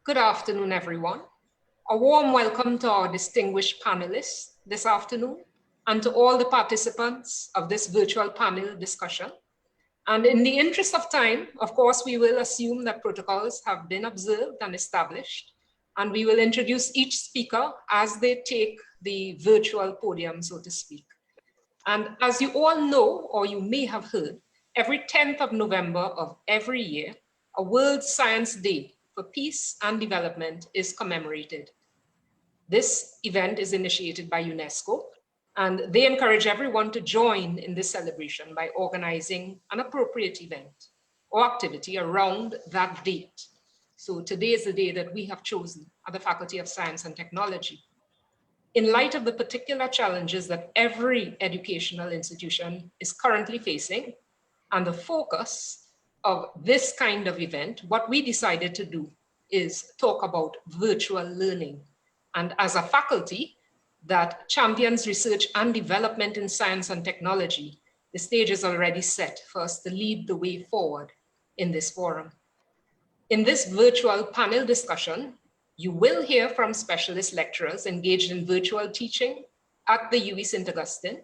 Good afternoon, everyone. A warm welcome to our distinguished panelists this afternoon and to all the participants of this virtual panel discussion. And in the interest of time, of course, we will assume that protocols have been observed and established, and we will introduce each speaker as they take the virtual podium, so to speak. And as you all know, or you may have heard, every 10th of November of every year, a World Science Day for Peace and Development is commemorated. This event is initiated by UNESCO, and they encourage everyone to join in this celebration by organizing an appropriate event or activity around that date. So today is the day that we have chosen at the Faculty of Science and Technology. In light of the particular challenges that every educational institution is currently facing and the focus of this kind of event, what we decided to do is talk about virtual learning. And as a faculty that champions research and development in science and technology, the stage is already set for us to lead the way forward in this forum. In this virtual panel discussion, you will hear from specialist lecturers engaged in virtual teaching at the UWI St. Augustine.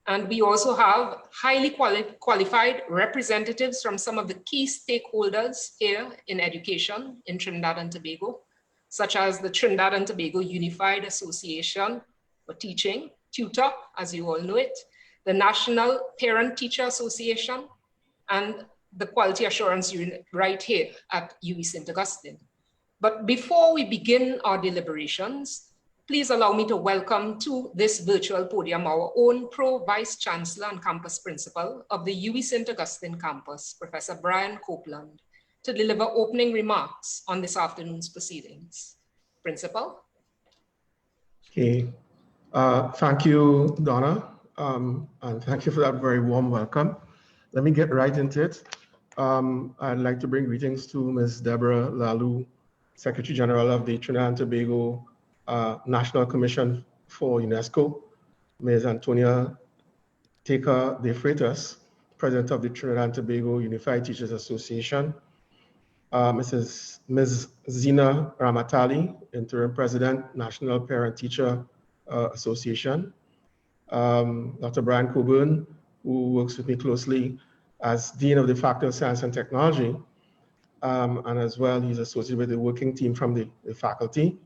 And we also have highly qualified representatives from some of the key stakeholders here in education in Trinidad and Tobago, such as the Trinidad and Tobago Unified Association for Teaching, TUTA, as you all know it, the National Parent-Teacher Association, and the Quality Assurance Unit right here at UWI St. Augustine. But before we begin our deliberations, please allow me to welcome to this virtual podium our own Pro Vice Chancellor and Campus Principal of the UWI St. Augustine campus, Professor Brian Copeland, to deliver opening remarks on this afternoon's proceedings. Principal. Okay, thank you, Donna, and thank you for that very warm welcome. Let me get right into it. I'd like to bring greetings to Ms. Deborah Lalu, Secretary General of the Trinidad and Tobago National Commission for UNESCO, Ms. Antonia Taker de Freitas, President of the Trinidad and Tobago Unified Teachers Association, Ms. Zina Ramatali, Interim President, National Parent Teacher Association, Dr. Brian Coburn, who works with me closely as Dean of the Faculty of Science and Technology, and as well, he's associated with the working team from the faculty,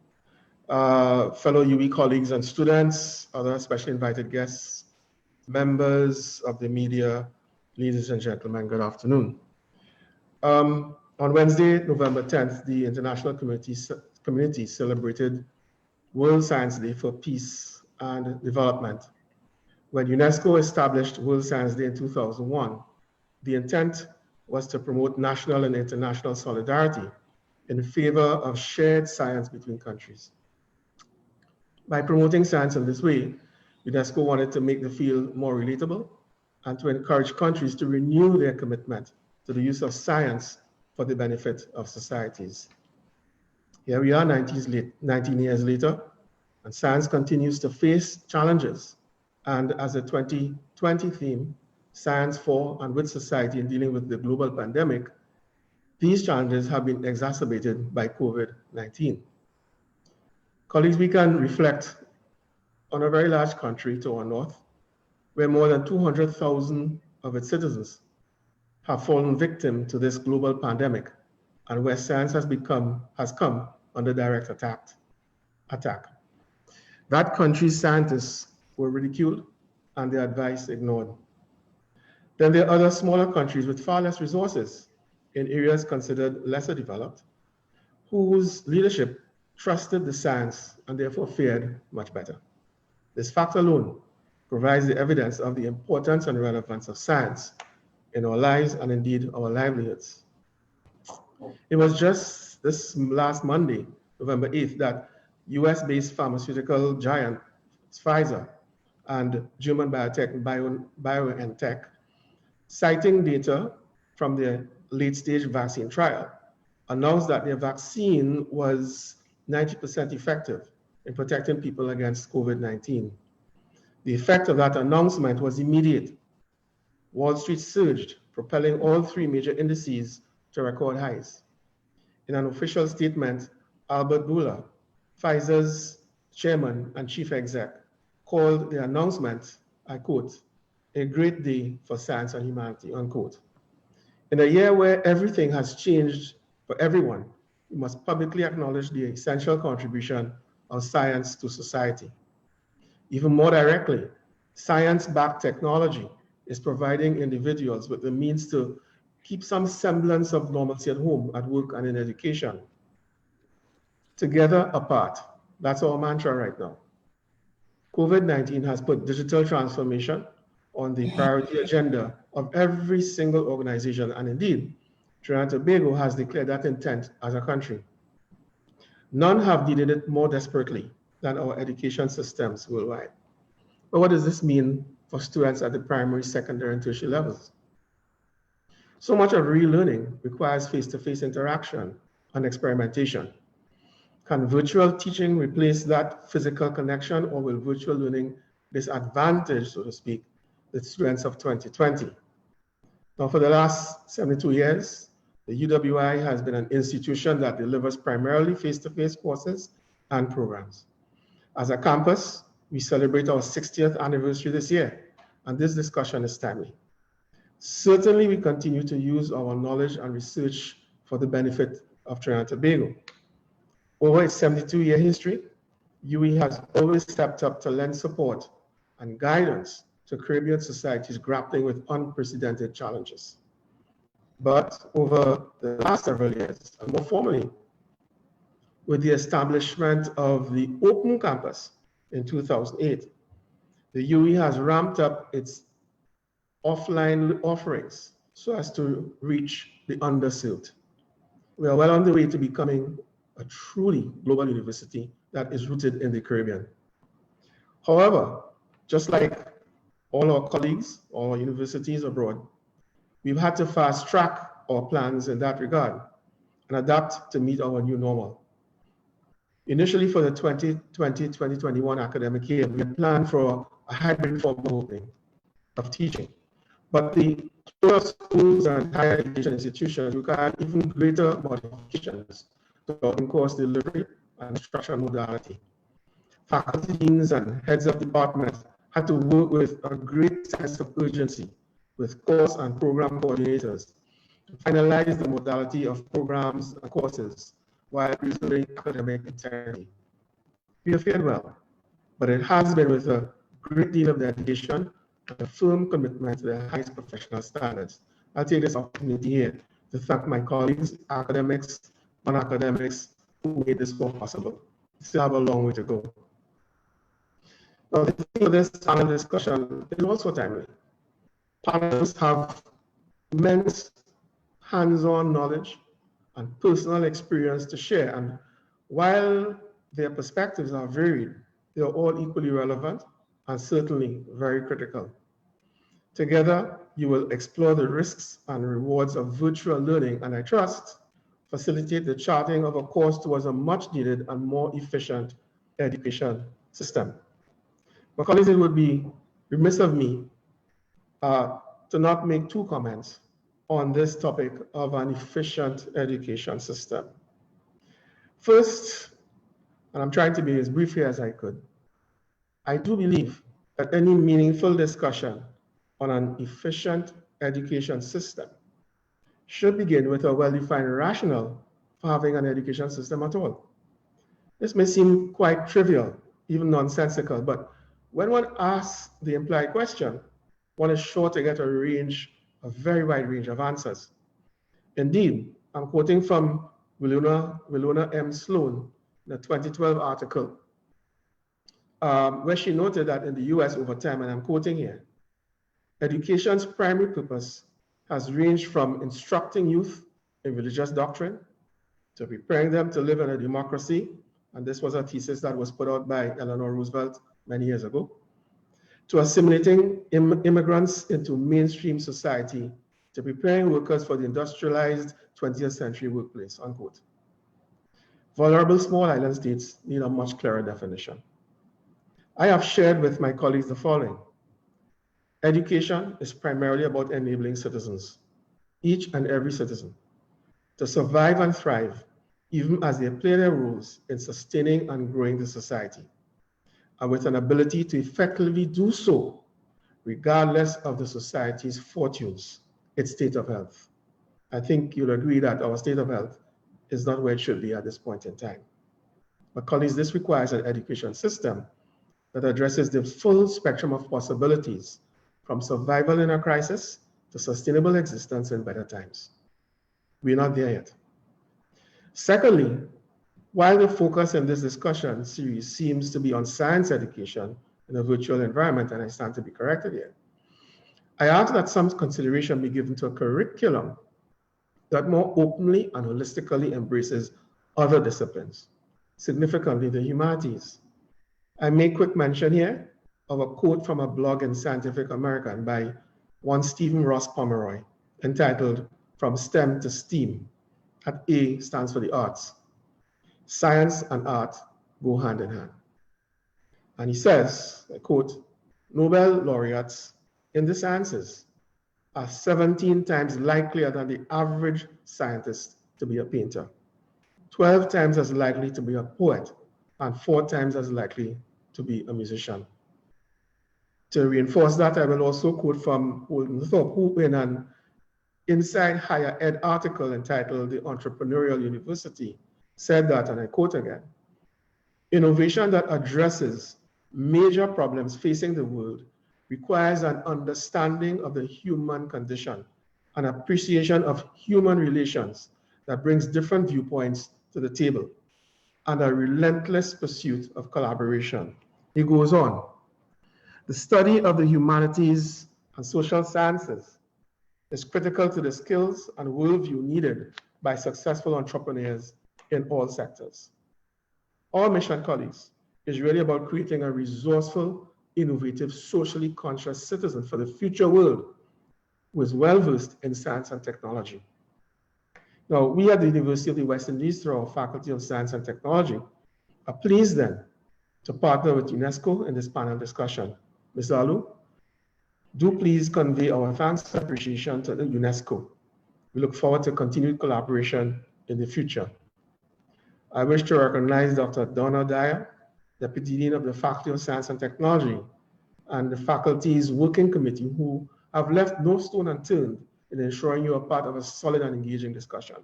fellow UWI colleagues and students, other specially invited guests, members of the media, ladies and gentlemen, good afternoon. On Wednesday, November 10th, the international community celebrated World Science Day for Peace and Development. When UNESCO established World Science Day in 2001, the intent was to promote national and international solidarity in favor of shared science between countries. By promoting science in this way, UNESCO wanted to make the field more relatable and to encourage countries to renew their commitment to the use of science for the benefit of societies. Here we are 19 years later, and science continues to face challenges. And as a 2020 theme, Science for and with Society in dealing with the global pandemic, these challenges have been exacerbated by COVID-19. Colleagues, we can reflect on a very large country to our north, where more than 200,000 of its citizens have fallen victim to this global pandemic, and where science has come under direct attack. That country's scientists were ridiculed and their advice ignored. Then there are other smaller countries with far less resources in areas considered lesser developed, whose leadership trusted the science and therefore fared much better. This fact alone provides the evidence of the importance and relevance of science in our lives and indeed our livelihoods. It was just this last Monday, November 8th, that US-based pharmaceutical giant Pfizer and German biotech BioNTech, citing data from their late-stage vaccine trial, announced that their vaccine was 90% effective in protecting people against COVID-19. The effect of that announcement was immediate. Wall Street surged, propelling all three major indices to record highs. In an official statement, Albert Bourla, Pfizer's chairman and chief exec, called the announcement, I quote, "a great day for science and humanity," unquote. In a year where everything has changed for everyone, we must publicly acknowledge the essential contribution of science to society. Even more directly, science-backed technology is providing individuals with the means to keep some semblance of normalcy at home, at work, and in education. Together, apart. That's our mantra right now. COVID-19 has put digital transformation on the priority agenda of every single organization, and indeed, Trinidad and Tobago has declared that intent as a country. None have needed it more desperately than our education systems worldwide. But what does this mean for students at the primary, secondary, and tertiary levels? So much of relearning requires face-to-face interaction and experimentation. Can virtual teaching replace that physical connection, or will virtual learning disadvantage, so to speak, the students of 2020? Now, for the last 72 years, the UWI has been an institution that delivers primarily face-to-face courses and programs. As a campus, we celebrate our 60th anniversary this year, and this discussion is timely. Certainly, we continue to use our knowledge and research for the benefit of Trinidad and Tobago. Over its 72-year history, UE has always stepped up to lend support and guidance to Caribbean societies grappling with unprecedented challenges. But over the last several years, and more formally, with the establishment of the Open Campus in 2008, the UE has ramped up its offline offerings so as to reach the underserved. We are well on the way to becoming a truly global university that is rooted in the Caribbean. However, just like all our colleagues, all our universities abroad, we've had to fast track our plans in that regard and adapt to meet our new normal. Initially, for the 2020-2021 academic year, we had planned for a hybrid form of opening of teaching, but the schools and higher education institutions require even greater modifications to our in-course delivery and instruction modality. Faculty deans and heads of departments had to work with a great sense of urgency with course and program coordinators to finalize the modality of programs and courses while preserving academic integrity. We have fared well, but it has been with a great deal of dedication and a firm commitment to the highest professional standards. I'll take this opportunity here to thank my colleagues, academics, non-academics, who made this more possible. We still have a long way to go. Now, the theme of this panel discussion is also timely. Panelists have immense hands-on knowledge and personal experience to share, and while their perspectives are varied, they are all equally relevant and certainly very critical. Together, you will explore the risks and rewards of virtual learning, and I trust facilitate the charting of a course towards a much needed and more efficient education system. My colleagues, it would be remiss of me to not make two comments on this topic of an efficient education system. First, and I'm trying to be as brief here as I could, I do believe that any meaningful discussion on an efficient education system should begin with a well-defined rationale for having an education system at all. This may seem quite trivial, even nonsensical, but when one asks the implied question, one is sure to get a very wide range of answers. Indeed, I'm quoting from Willona M. Sloan in a 2012 article, where she noted that in the US over time, and I'm quoting here, education's primary purpose has ranged from instructing youth in religious doctrine to preparing them to live in a democracy, and this was a thesis that was put out by Eleanor Roosevelt many years ago, to assimilating immigrants into mainstream society, to preparing workers for the industrialized 20th century workplace, unquote. Vulnerable small island states need a much clearer definition. I have shared with my colleagues the following. Education is primarily about enabling citizens, each and every citizen, to survive and thrive even as they play their roles in sustaining and growing the society, and with an ability to effectively do so, regardless of the society's fortunes, its state of health. I think you'll agree that our state of health is not where it should be at this point in time. But colleagues, this requires an education system that addresses the full spectrum of possibilities, from survival in a crisis to sustainable existence in better times. We're not there yet. Secondly, while the focus in this discussion series seems to be on science education in a virtual environment, and I stand to be corrected here, I ask that some consideration be given to a curriculum that more openly and holistically embraces other disciplines, significantly the humanities. I make quick mention here of a quote from a blog in Scientific American by one Stephen Ross Pomeroy, entitled "From STEM to STEAM," at A stands for the arts. Science and art go hand in hand. And he says, I quote, "Nobel laureates in the sciences are 17 times likelier than the average scientist to be a painter, 12 times as likely to be a poet, and 4 times as likely to be a musician." To reinforce that, I will also quote from Holden Thorpe, who in an Inside Higher Ed article entitled "The Entrepreneurial University" said that, and I quote again, "Innovation that addresses major problems facing the world requires an understanding of the human condition, an appreciation of human relations that brings different viewpoints to the table, and a relentless pursuit of collaboration." He goes on, "The study of the humanities and social sciences is critical to the skills and worldview needed by successful entrepreneurs in all sectors." Our mission, colleagues, is really about creating a resourceful, innovative, socially conscious citizen for the future world who is well-versed in science and technology. Now, we at the University of the West Indies, through our Faculty of Science and Technology, are pleased then to partner with UNESCO in this panel discussion. Ms. Alu, do please convey our thanks and appreciation to the UNESCO. We look forward to continued collaboration in the future. I wish to recognize Dr. Donna Dyer, Deputy Dean of the Faculty of Science and Technology, and the faculty's working committee, who have left no stone unturned in ensuring you are part of a solid and engaging discussion.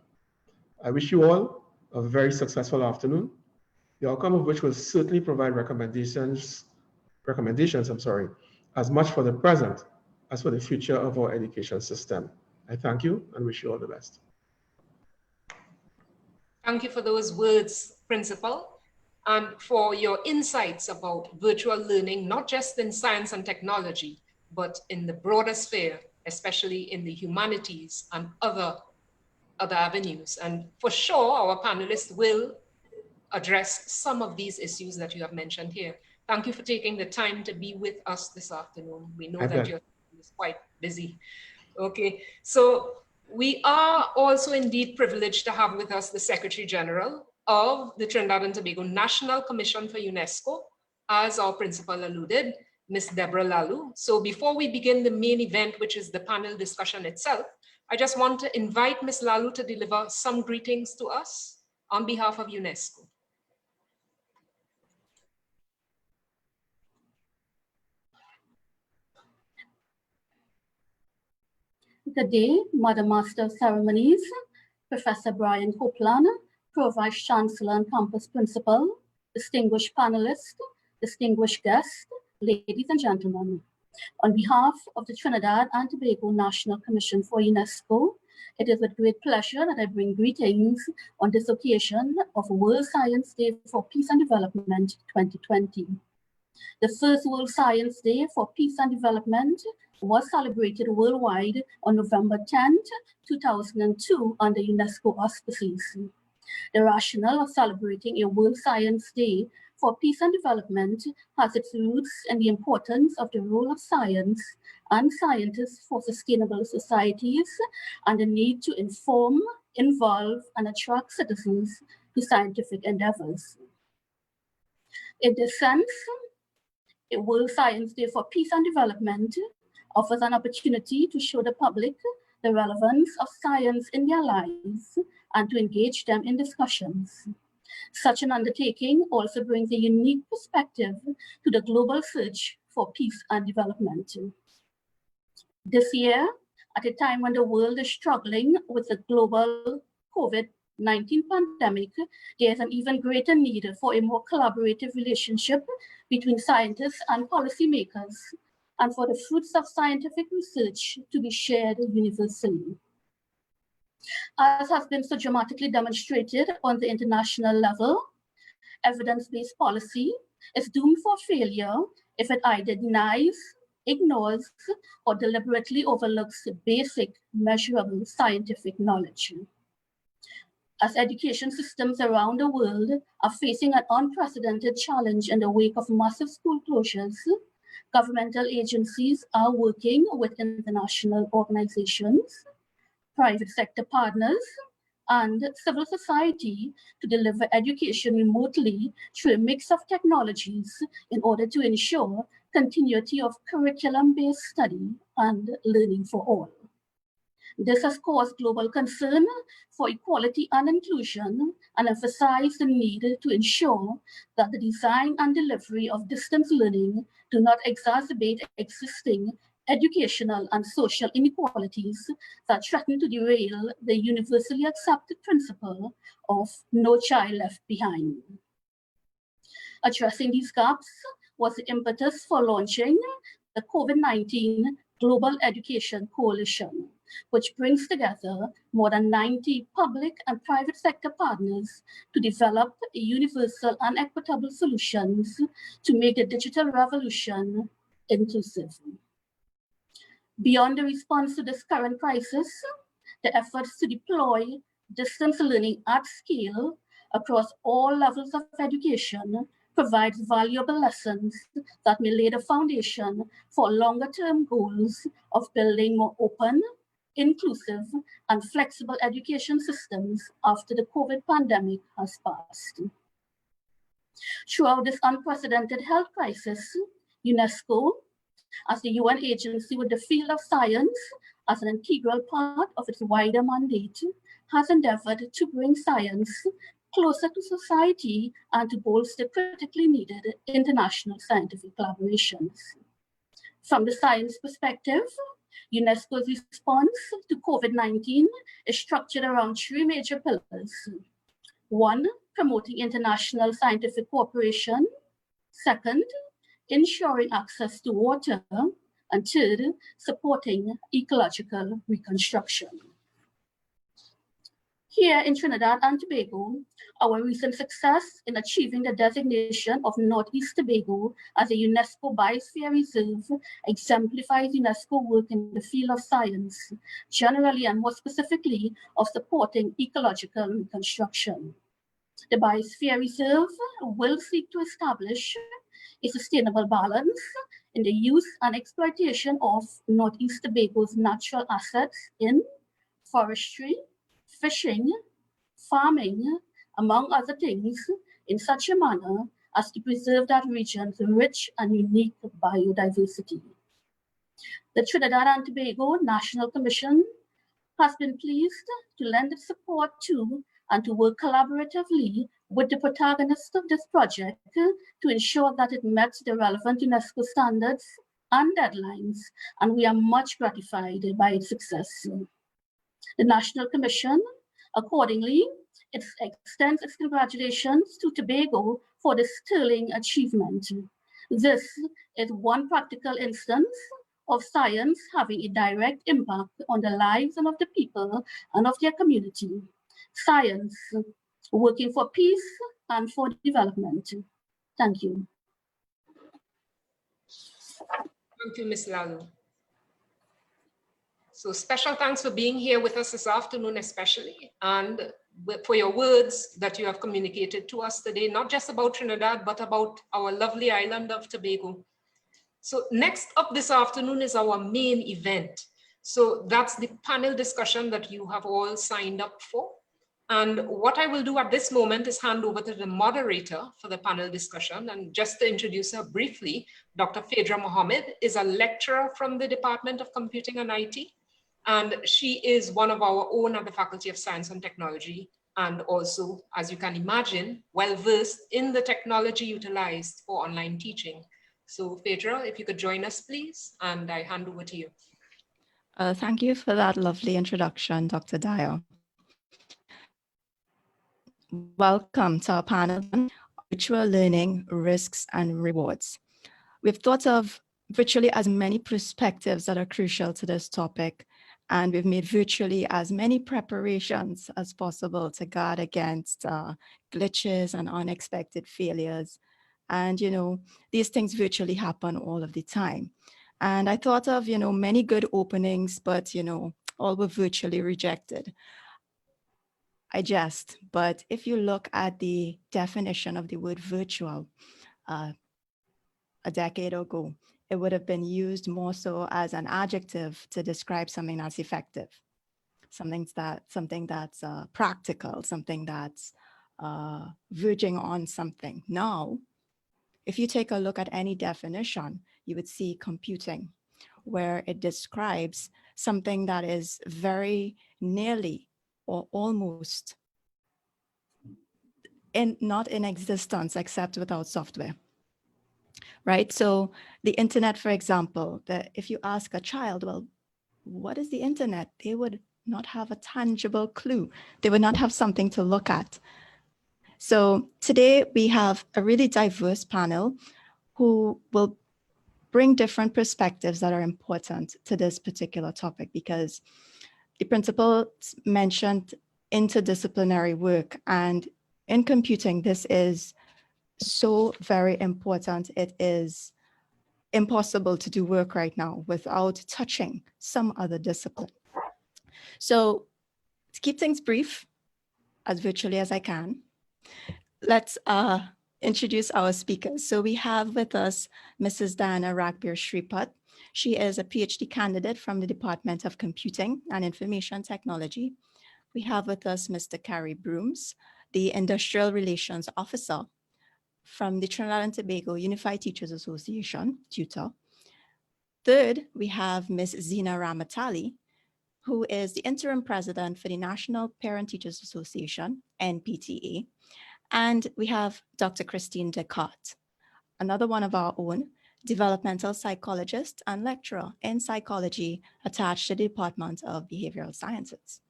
I wish you all a very successful afternoon, the outcome of which will certainly provide recommendations, as much for the present as for the future of our education system. I thank you and wish you all the best. Thank you for those words, Principal, and for your insights about virtual learning, not just in science and technology, but in the broader sphere, especially in the humanities and other avenues. And for sure, our panelists will address some of these issues that you have mentioned here. Thank you for taking the time to be with us this afternoon. We know that you're quite busy. Okay, so we are also indeed privileged to have with us the Secretary General of the Trinidad and Tobago National Commission for UNESCO, as our principal alluded, Ms. Deborah Lalu. So before we begin the main event, which is the panel discussion itself, I just want to invite Ms. Lalu to deliver some greetings to us on behalf of UNESCO. Good day, Madam Master of Ceremonies, Professor Brian Copeland, Pro-Vice Chancellor and Campus Principal, distinguished panelists, distinguished guests, ladies and gentlemen. On behalf of the Trinidad and Tobago National Commission for UNESCO, it is with great pleasure that I bring greetings on this occasion of World Science Day for Peace and Development 2020. The first World Science Day for Peace and Development was celebrated worldwide on November 10, 2002 under UNESCO auspices. The rationale of celebrating a World Science Day for Peace and Development has its roots in the importance of the role of science and scientists for sustainable societies and the need to inform, involve, and attract citizens to scientific endeavors. In this sense, a World Science Day for Peace and Development offers an opportunity to show the public the relevance of science in their lives and to engage them in discussions. Such an undertaking also brings a unique perspective to the global search for peace and development. This year, at a time when the world is struggling with the global COVID-19 pandemic, there is an even greater need for a more collaborative relationship between scientists and policymakers, and for the fruits of scientific research to be shared universally. As has been so dramatically demonstrated on the international level, evidence-based policy is doomed for failure if it either denies, ignores, or deliberately overlooks basic, measurable scientific knowledge. As education systems around the world are facing an unprecedented challenge in the wake of massive school closures, governmental agencies are working with international organizations, private sector partners, and civil society to deliver education remotely through a mix of technologies in order to ensure continuity of curriculum-based study and learning for all. This has caused global concern for equality and inclusion and emphasized the need to ensure that the design and delivery of distance learning do not exacerbate existing educational and social inequalities that threaten to derail the universally accepted principle of no child left behind. Addressing these gaps was the impetus for launching the COVID-19 Global Education Coalition, which brings together more than 90 public and private sector partners to develop universal and equitable solutions to make the digital revolution inclusive. Beyond the response to this current crisis, the efforts to deploy distance learning at scale across all levels of education provides valuable lessons that may lay the foundation for longer-term goals of building more open, inclusive, and flexible education systems after the COVID pandemic has passed. Throughout this unprecedented health crisis, UNESCO, as the UN agency with the field of science as an integral part of its wider mandate, has endeavored to bring science closer to society and to bolster critically needed international scientific collaborations. From the science perspective, UNESCO's response to COVID-19 is structured around three major pillars. One, promoting international scientific cooperation. Second, ensuring access to water. And third, supporting ecological reconstruction. Here in Trinidad and Tobago, our recent success in achieving the designation of Northeast Tobago as a UNESCO Biosphere Reserve exemplifies UNESCO work in the field of science, generally and more specifically of supporting ecological reconstruction. The Biosphere Reserve will seek to establish a sustainable balance in the use and exploitation of Northeast Tobago's natural assets in forestry, fishing, farming, among other things, in such a manner as to preserve that region's rich and unique biodiversity. The Trinidad and Tobago National Commission has been pleased to lend its support to and to work collaboratively with the protagonists of this project to ensure that it met the relevant UNESCO standards and deadlines, and we are much gratified by its success. The National Commission, accordingly, it extends its congratulations to Tobago for this sterling achievement. This is one practical instance of science having a direct impact on the lives of the people and of their community. Science working for peace and for development. Thank you. Thank you, Ms. Lalu. So special thanks for being here with us this afternoon, especially, and for your words that you have communicated to us today, not just about Trinidad, but about our lovely island of Tobago. So next up this afternoon is our main event. So that's the panel discussion that you have all signed up for. And what I will do at this moment is hand over to the moderator for the panel discussion. And just to introduce her briefly, Dr. Phaedra Mohammed is a lecturer from the Department of Computing and IT. And she is one of our own at the Faculty of Science and Technology, and also, as you can imagine, well-versed in the technology utilized for online teaching. So Phaedra, if you could join us, please, and I hand over to you. Thank you for that lovely introduction, Dr. Dyer. Welcome to our panel, Virtual Learning, Risks and Rewards. We've thought of virtually as many perspectives that are crucial to this topic, and we've made virtually as many preparations as possible to guard against glitches and unexpected failures. And, these things virtually happen all of the time. And I thought of, many good openings, but, all were virtually rejected. I jest, but if you look at the definition of the word virtual, a decade ago, it would have been used more so as an adjective to describe something that's effective, something that's practical, something that's verging on something. Now, if you take a look at any definition, you would see computing, where it describes something that is very nearly or almost not in existence except without software. Right? So the internet, for example, if you ask a child, well, what is the internet? They would not have a tangible clue. They would not have something to look at. So today we have a really diverse panel who will bring different perspectives that are important to this particular topic, because the principal mentioned interdisciplinary work, and in computing, this is so very important. It is impossible to do work right now without touching some other discipline. So to keep things brief, as virtually as I can, let's introduce our speakers. So we have with us Mrs. Diana Ragbir-Sripat. She is a PhD candidate from the Department of Computing and Information Technology. We have with us Mr. Carey Brooms, the Industrial Relations Officer from the Trinidad and Tobago Unified Teachers Association, tutor. Third, we have Ms. Zina Ramatali, who is the interim president for the National Parent Teachers Association, NPTA. And we have Dr. Christine Descartes, another one of our own, developmental psychologist and lecturer in psychology attached to the Department of Behavioral Sciences.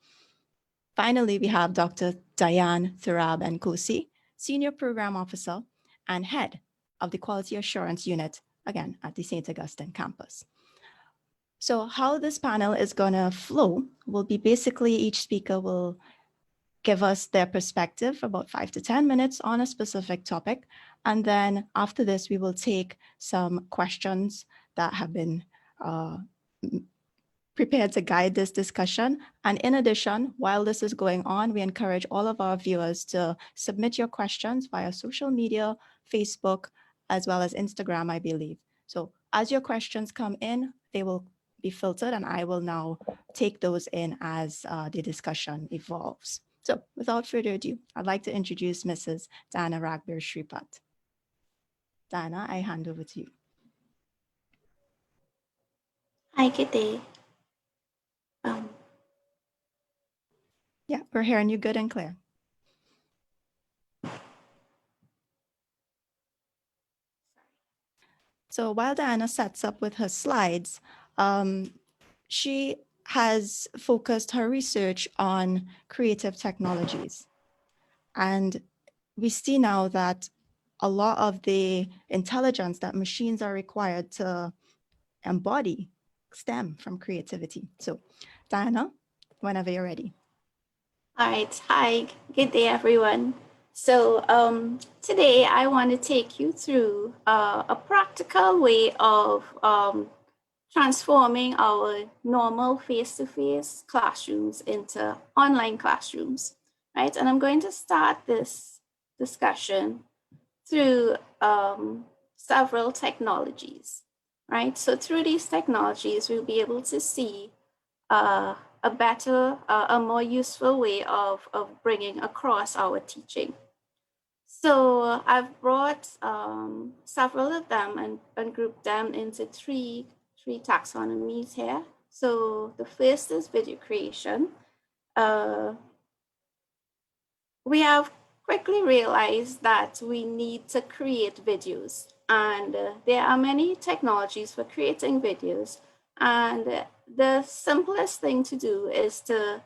Finally, we have Dr. Diane Thurab Nkosi, senior program officer and head of the Quality Assurance Unit, again, at the St. Augustine campus. So how this panel is going to flow will be basically each speaker will give us their perspective, about 5 to 10 minutes on a specific topic. And then after this, we will take some questions that have been prepared to guide this discussion. And in addition, while this is going on, we encourage all of our viewers to submit your questions via social media, Facebook, as well as Instagram, I believe. So as your questions come in, they will be filtered, and I will now take those in as the discussion evolves. So without further ado, I'd like to introduce Mrs. Diana Ragbir-Sripat. Diana, I hand over to you. Hi, good day. Yeah, we're hearing you good and clear. So while Diana sets up with her slides, she has focused her research on creative technologies. And we see now that a lot of the intelligence that machines are required to embody stem from creativity. So Diana, whenever you're ready. All right. Hi, good day, everyone. So today I want to take you through a practical way of transforming our normal face-to-face classrooms into online classrooms, right? And I'm going to start this discussion through several technologies, right? So through these technologies, we'll be able to see a better, a more useful way of bringing across our teaching. So I've brought several of them and grouped them into three taxonomies here. So the first is video creation. We have quickly realized that we need to create videos, and there are many technologies for creating videos. And the simplest thing to do is to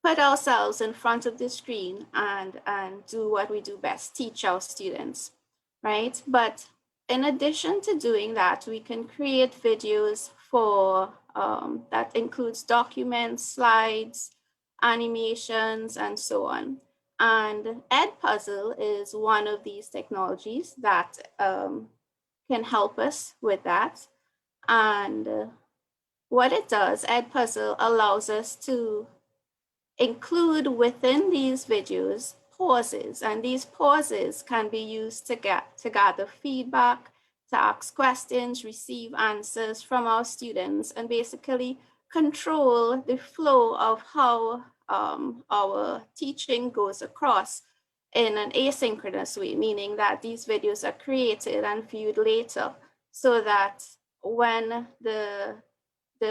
put ourselves in front of the screen and do what we do best, teach our students, right? But in addition to doing that, we can create videos for that includes documents, slides, animations, and so on. And Edpuzzle is one of these technologies that can help us with that. And what it does, Edpuzzle allows us to include within these videos pauses, and these pauses can be used to gather feedback, to ask questions, receive answers from our students, and basically control the flow of how our teaching goes across in an asynchronous way, meaning that these videos are created and viewed later, so that when the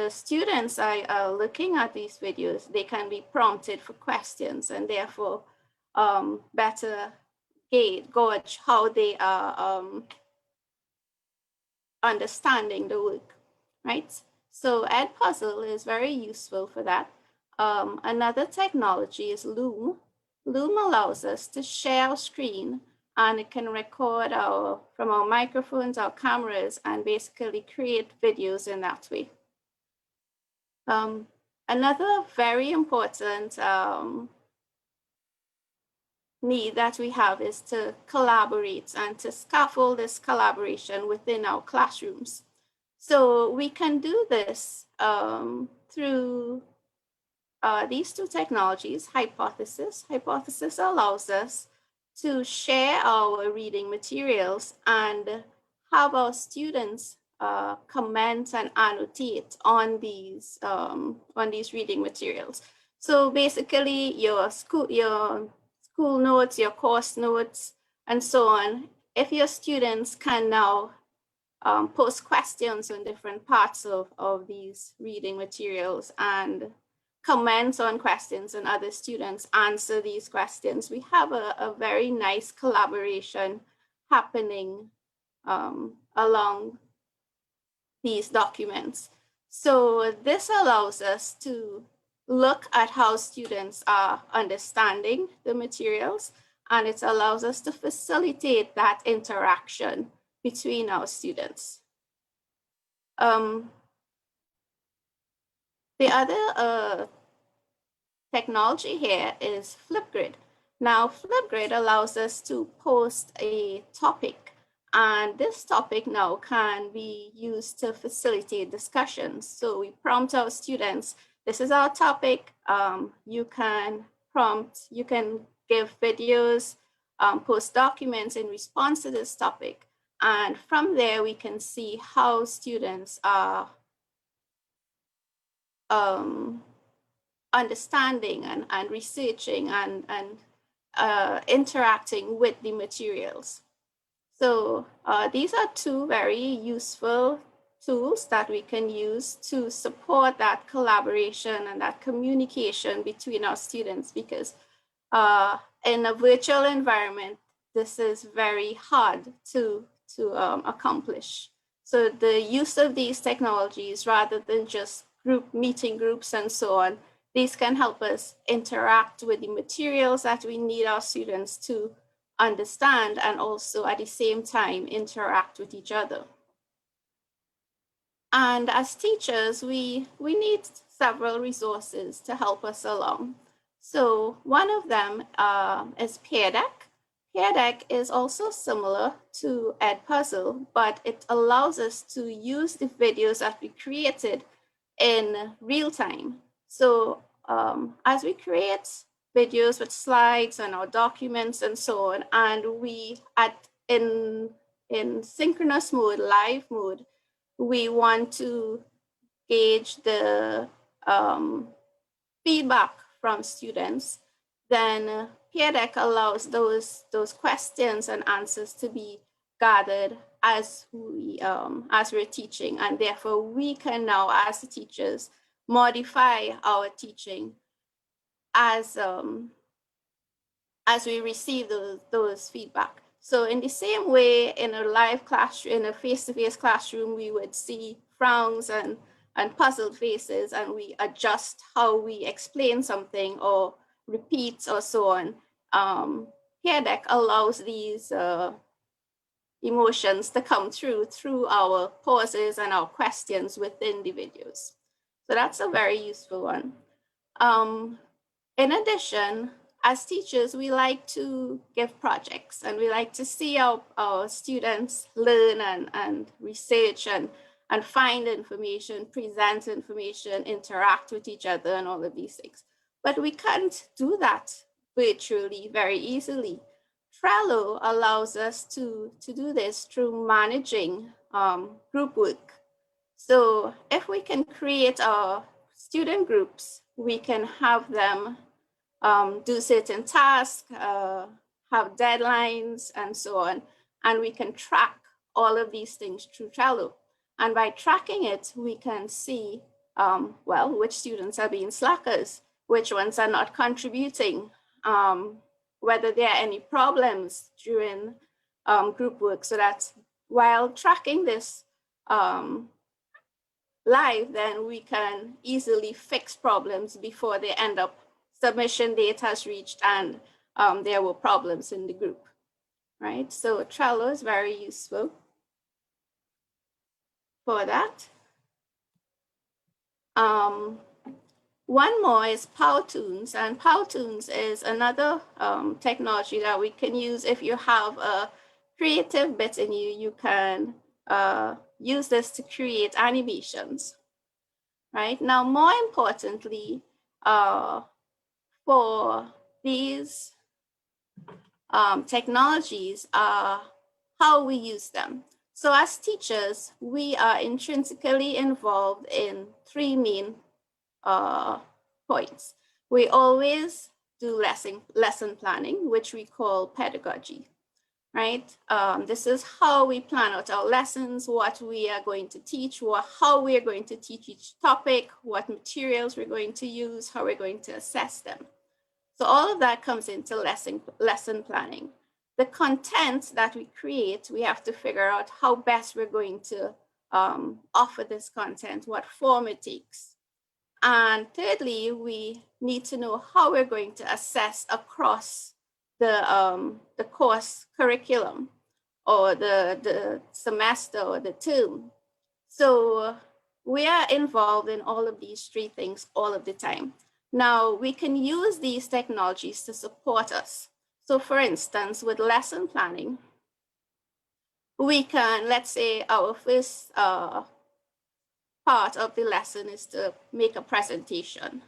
students are looking at these videos, they can be prompted for questions and therefore better gauge how they are understanding the work, right? So Edpuzzle is very useful for that. Another technology is Loom. Loom allows us to share our screen, and it can record from our microphones, our cameras, and basically create videos in that way. Another very important need that we have is to collaborate and to scaffold this collaboration within our classrooms. So we can do this through these two technologies, Hypothesis. Hypothesis allows us to share our reading materials and have our students comment and annotate on these reading materials. So basically, your school notes, your course notes, and so on. If your students can now post questions on different parts of these reading materials and comment on questions, and other students answer these questions, we have a very nice collaboration happening along these documents. So this allows us to look at how students are understanding the materials, and it allows us to facilitate that interaction between our students. The other technology here is Flipgrid. Now, Flipgrid allows us to post a topic, and this topic now can be used to facilitate discussions. So we prompt our students, this is our topic. You can give videos, post documents in response to this topic. And from there, we can see how students are understanding and researching and interacting with the materials. So these are two very useful tools that we can use to support that collaboration and that communication between our students, because in a virtual environment, this is very hard to accomplish. So the use of these technologies, rather than just meeting groups and so on, these can help us interact with the materials that we need our students to understand, and also at the same time interact with each other. And as teachers, we need several resources to help us along. So one of them is Peer Deck. Peer Deck is also similar to Edpuzzle, but it allows us to use the videos that we created in real time. So as we create videos with slides and our documents and so on, and we in synchronous mode, live mode, we want to gauge the feedback from students, then Peer Deck allows those questions and answers to be gathered as we're teaching, and therefore we can now, as the teachers, modify our teaching as we receive those feedback. So in the same way, in a live classroom, in a face-to-face classroom, we would see frowns and puzzled faces, and we adjust how we explain something or repeat or so on. Peer Deck allows these emotions to come through our pauses and our questions within the videos. So that's a very useful one. In addition, as teachers, we like to give projects, and we like to see our students learn and research and find information, present information, interact with each other, and all of these things. But we can't do that virtually very easily. Trello allows us to do this through managing group work. So if we can create our student groups, we can have them do certain tasks, have deadlines, and so on. And we can track all of these things through Trello. And by tracking it, we can see, well, which students are being slackers, which ones are not contributing, whether there are any problems during group work, so that while tracking this live, then we can easily fix problems before they end up submission date has reached and there were problems in the group, right? So Trello is very useful for that. One more is Powtoons, and Powtoons is another technology that we can use. If you have a creative bit in you, you can use this to create animations, right? Now, more importantly, for these technologies are how we use them. So as teachers, we are intrinsically involved in three main points. We always do lesson planning, which we call pedagogy, right? This is how we plan out our lessons, what we are going to teach, how we are going to teach each topic, what materials we're going to use, how we're going to assess them. So all of that comes into lesson planning. The content that we create, we have to figure out how best we're going to offer this content, what form it takes. And thirdly, we need to know how we're going to assess across the course curriculum or the semester or the term. So we are involved in all of these three things all of the time. Now, we can use these technologies to support us. So for instance, with lesson planning, we can, let's say our first part of the lesson is to make a presentation.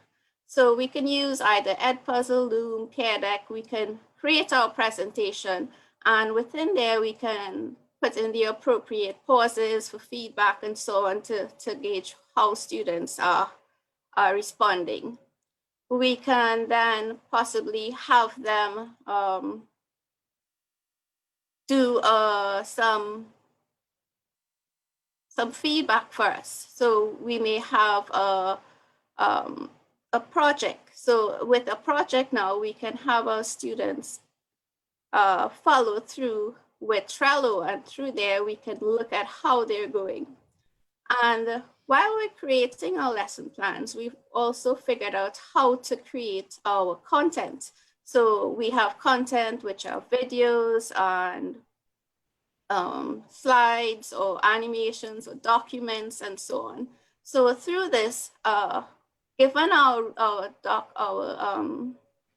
So we can use either Edpuzzle, Loom, Peer Deck. We can create our presentation, and within there we can put in the appropriate pauses for feedback and so on to gauge how students are responding. We can then possibly have them do some feedback for us. So we may have a project. So with a project now, we can have our students follow through with Trello, and through there we can look at how they're going. And while we're creating our lesson plans, we've also figured out how to create our content. So we have content which are videos and slides or animations or documents and so on. So through this, given our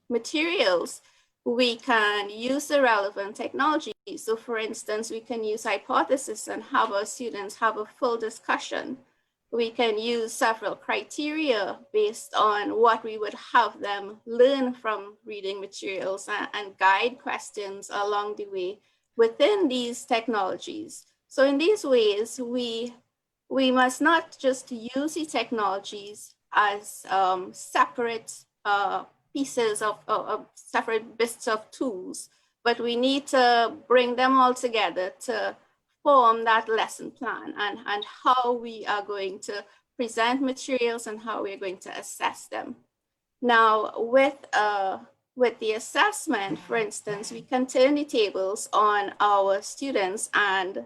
materials, we can use the relevant technology. So for instance, we can use hypothesis and have our students have a full discussion. We can use several criteria based on what we would have them learn from reading materials and guide questions along the way within these technologies. So in these ways, we must not just use the technologies as separate pieces of separate bits of tools, but we need to bring them all together to form that lesson plan and how we are going to present materials and how we're going to assess them. Now, with the assessment, for instance, we can turn the tables on our students and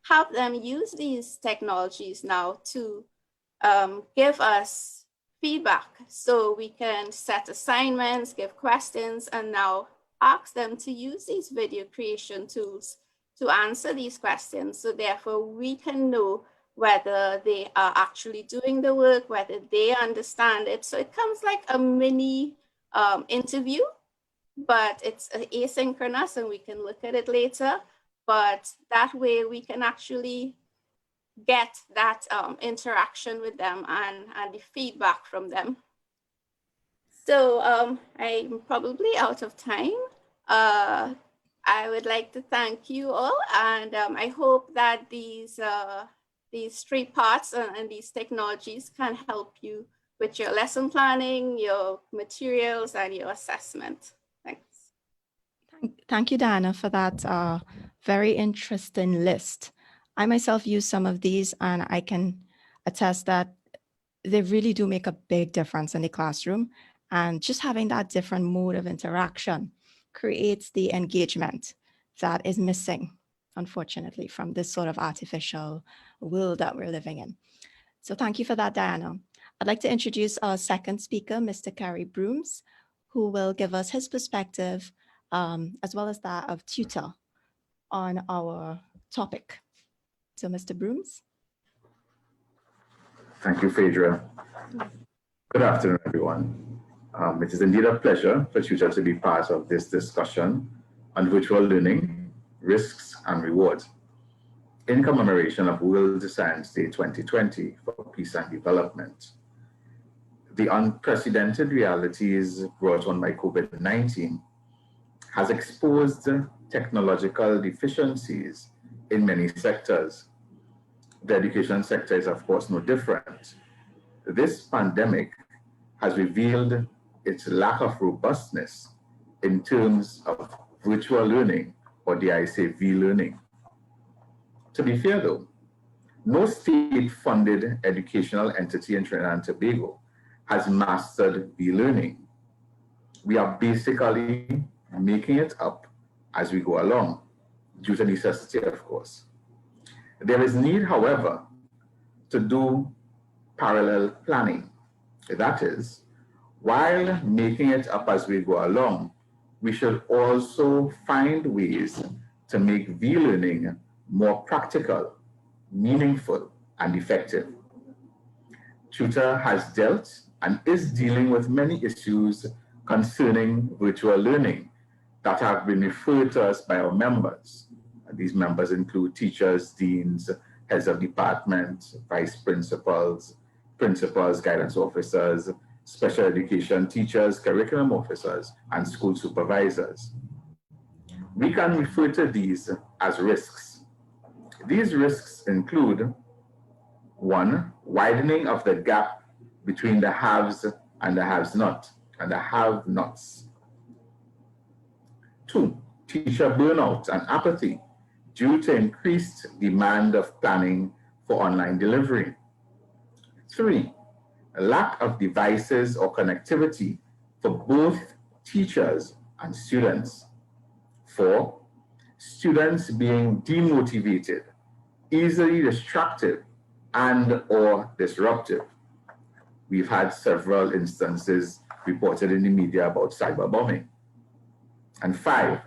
have them use these technologies now to give us feedback. So we can set assignments, give questions, and now ask them to use these video creation tools to answer these questions. So therefore, we can know whether they are actually doing the work, whether they understand it. So it comes like a mini interview, but it's asynchronous and we can look at it later. But that way we can actually get that interaction with them and the feedback from them. So I'm probably out of time. I would like to thank you all, and I hope that these 3 parts and these technologies can help you with your lesson planning, your materials, and your assessment. Thanks. Thank you, Diana, for that very interesting list. I myself use some of these, and I can attest that they really do make a big difference in the classroom. And just having that different mode of interaction creates the engagement that is missing, unfortunately, from this sort of artificial world that we're living in. So thank you for that, Diana. I'd like to introduce our second speaker, Mr. Kerry Brooms, who will give us his perspective, as well as that of tutor on our topic. So Mr. Brooms. Thank you, Phaedra. Good afternoon, everyone. It is indeed a pleasure for tutor to be part of this discussion on virtual learning, risks and rewards, in commemoration of World Science Day 2020 for Peace and Development. The unprecedented realities brought on by COVID-19 has exposed technological deficiencies in many sectors. The education sector is, of course, no different. This pandemic has revealed its lack of robustness in terms of virtual learning, or dare I say V-learning. To be fair though, no state-funded educational entity in Trinidad and Tobago has mastered V-learning. We are basically making it up as we go along, due to necessity, of course. There is need, however, to do parallel planning. That is, while making it up as we go along, we should also find ways to make V-learning more practical, meaningful, and effective. Tutor has dealt and is dealing with many issues concerning virtual learning that have been referred to us by our members. These members include teachers, deans, heads of departments, vice principals, principals, guidance officers, special education teachers, curriculum officers, and school supervisors. We can refer to these as risks. These risks include: 1, widening of the gap between the haves and the have-not, and the have-nots. 2, teacher burnout and apathy due to increased demand of planning for online delivery. 3, a lack of devices or connectivity for both teachers and students. 4, students being demotivated, easily distracted, and/or disruptive. We've had several instances reported in the media about cyberbombing. And 5,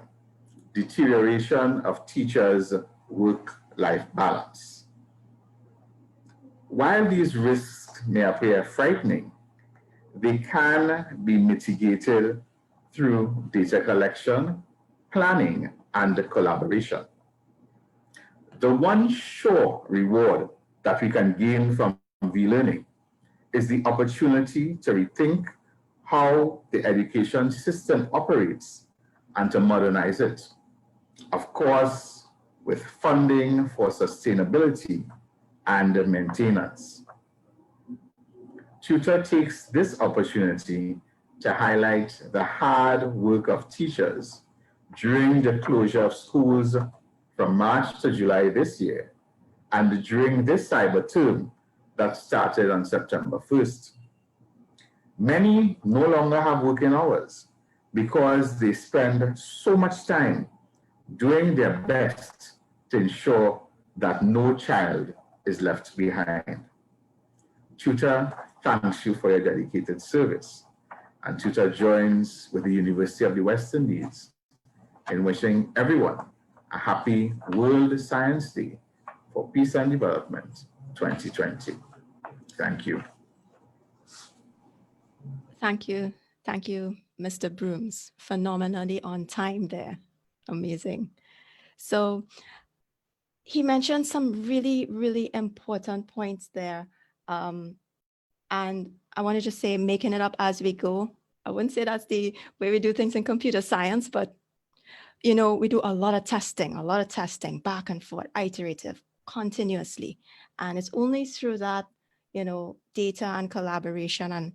deterioration of teachers' work-life balance. While these risks may appear frightening, they can be mitigated through data collection, planning, and collaboration. The one sure reward that we can gain from V-learning is the opportunity to rethink how the education system operates and to modernize it. Of course, with funding for sustainability and maintenance. Tutor takes this opportunity to highlight the hard work of teachers during the closure of schools from March to July this year, and during this cyber term that started on September 1st. Many no longer have working hours because they spend so much time doing their best to ensure that no child is left behind. Tutor thanks you for your dedicated service, and Tutor joins with the University of the West Indies in wishing everyone a happy World Science Day for Peace and Development 2020. Thank you. Thank you. Thank you, Mr. Brooms. Phenomenally on time there. Amazing. So he mentioned some really, really important points there. And I want to just say, making it up as we go. I wouldn't say that's the way we do things in computer science, but you know, we do a lot of testing back and forth, iterative, continuously. And it's only through that, you know, data and collaboration and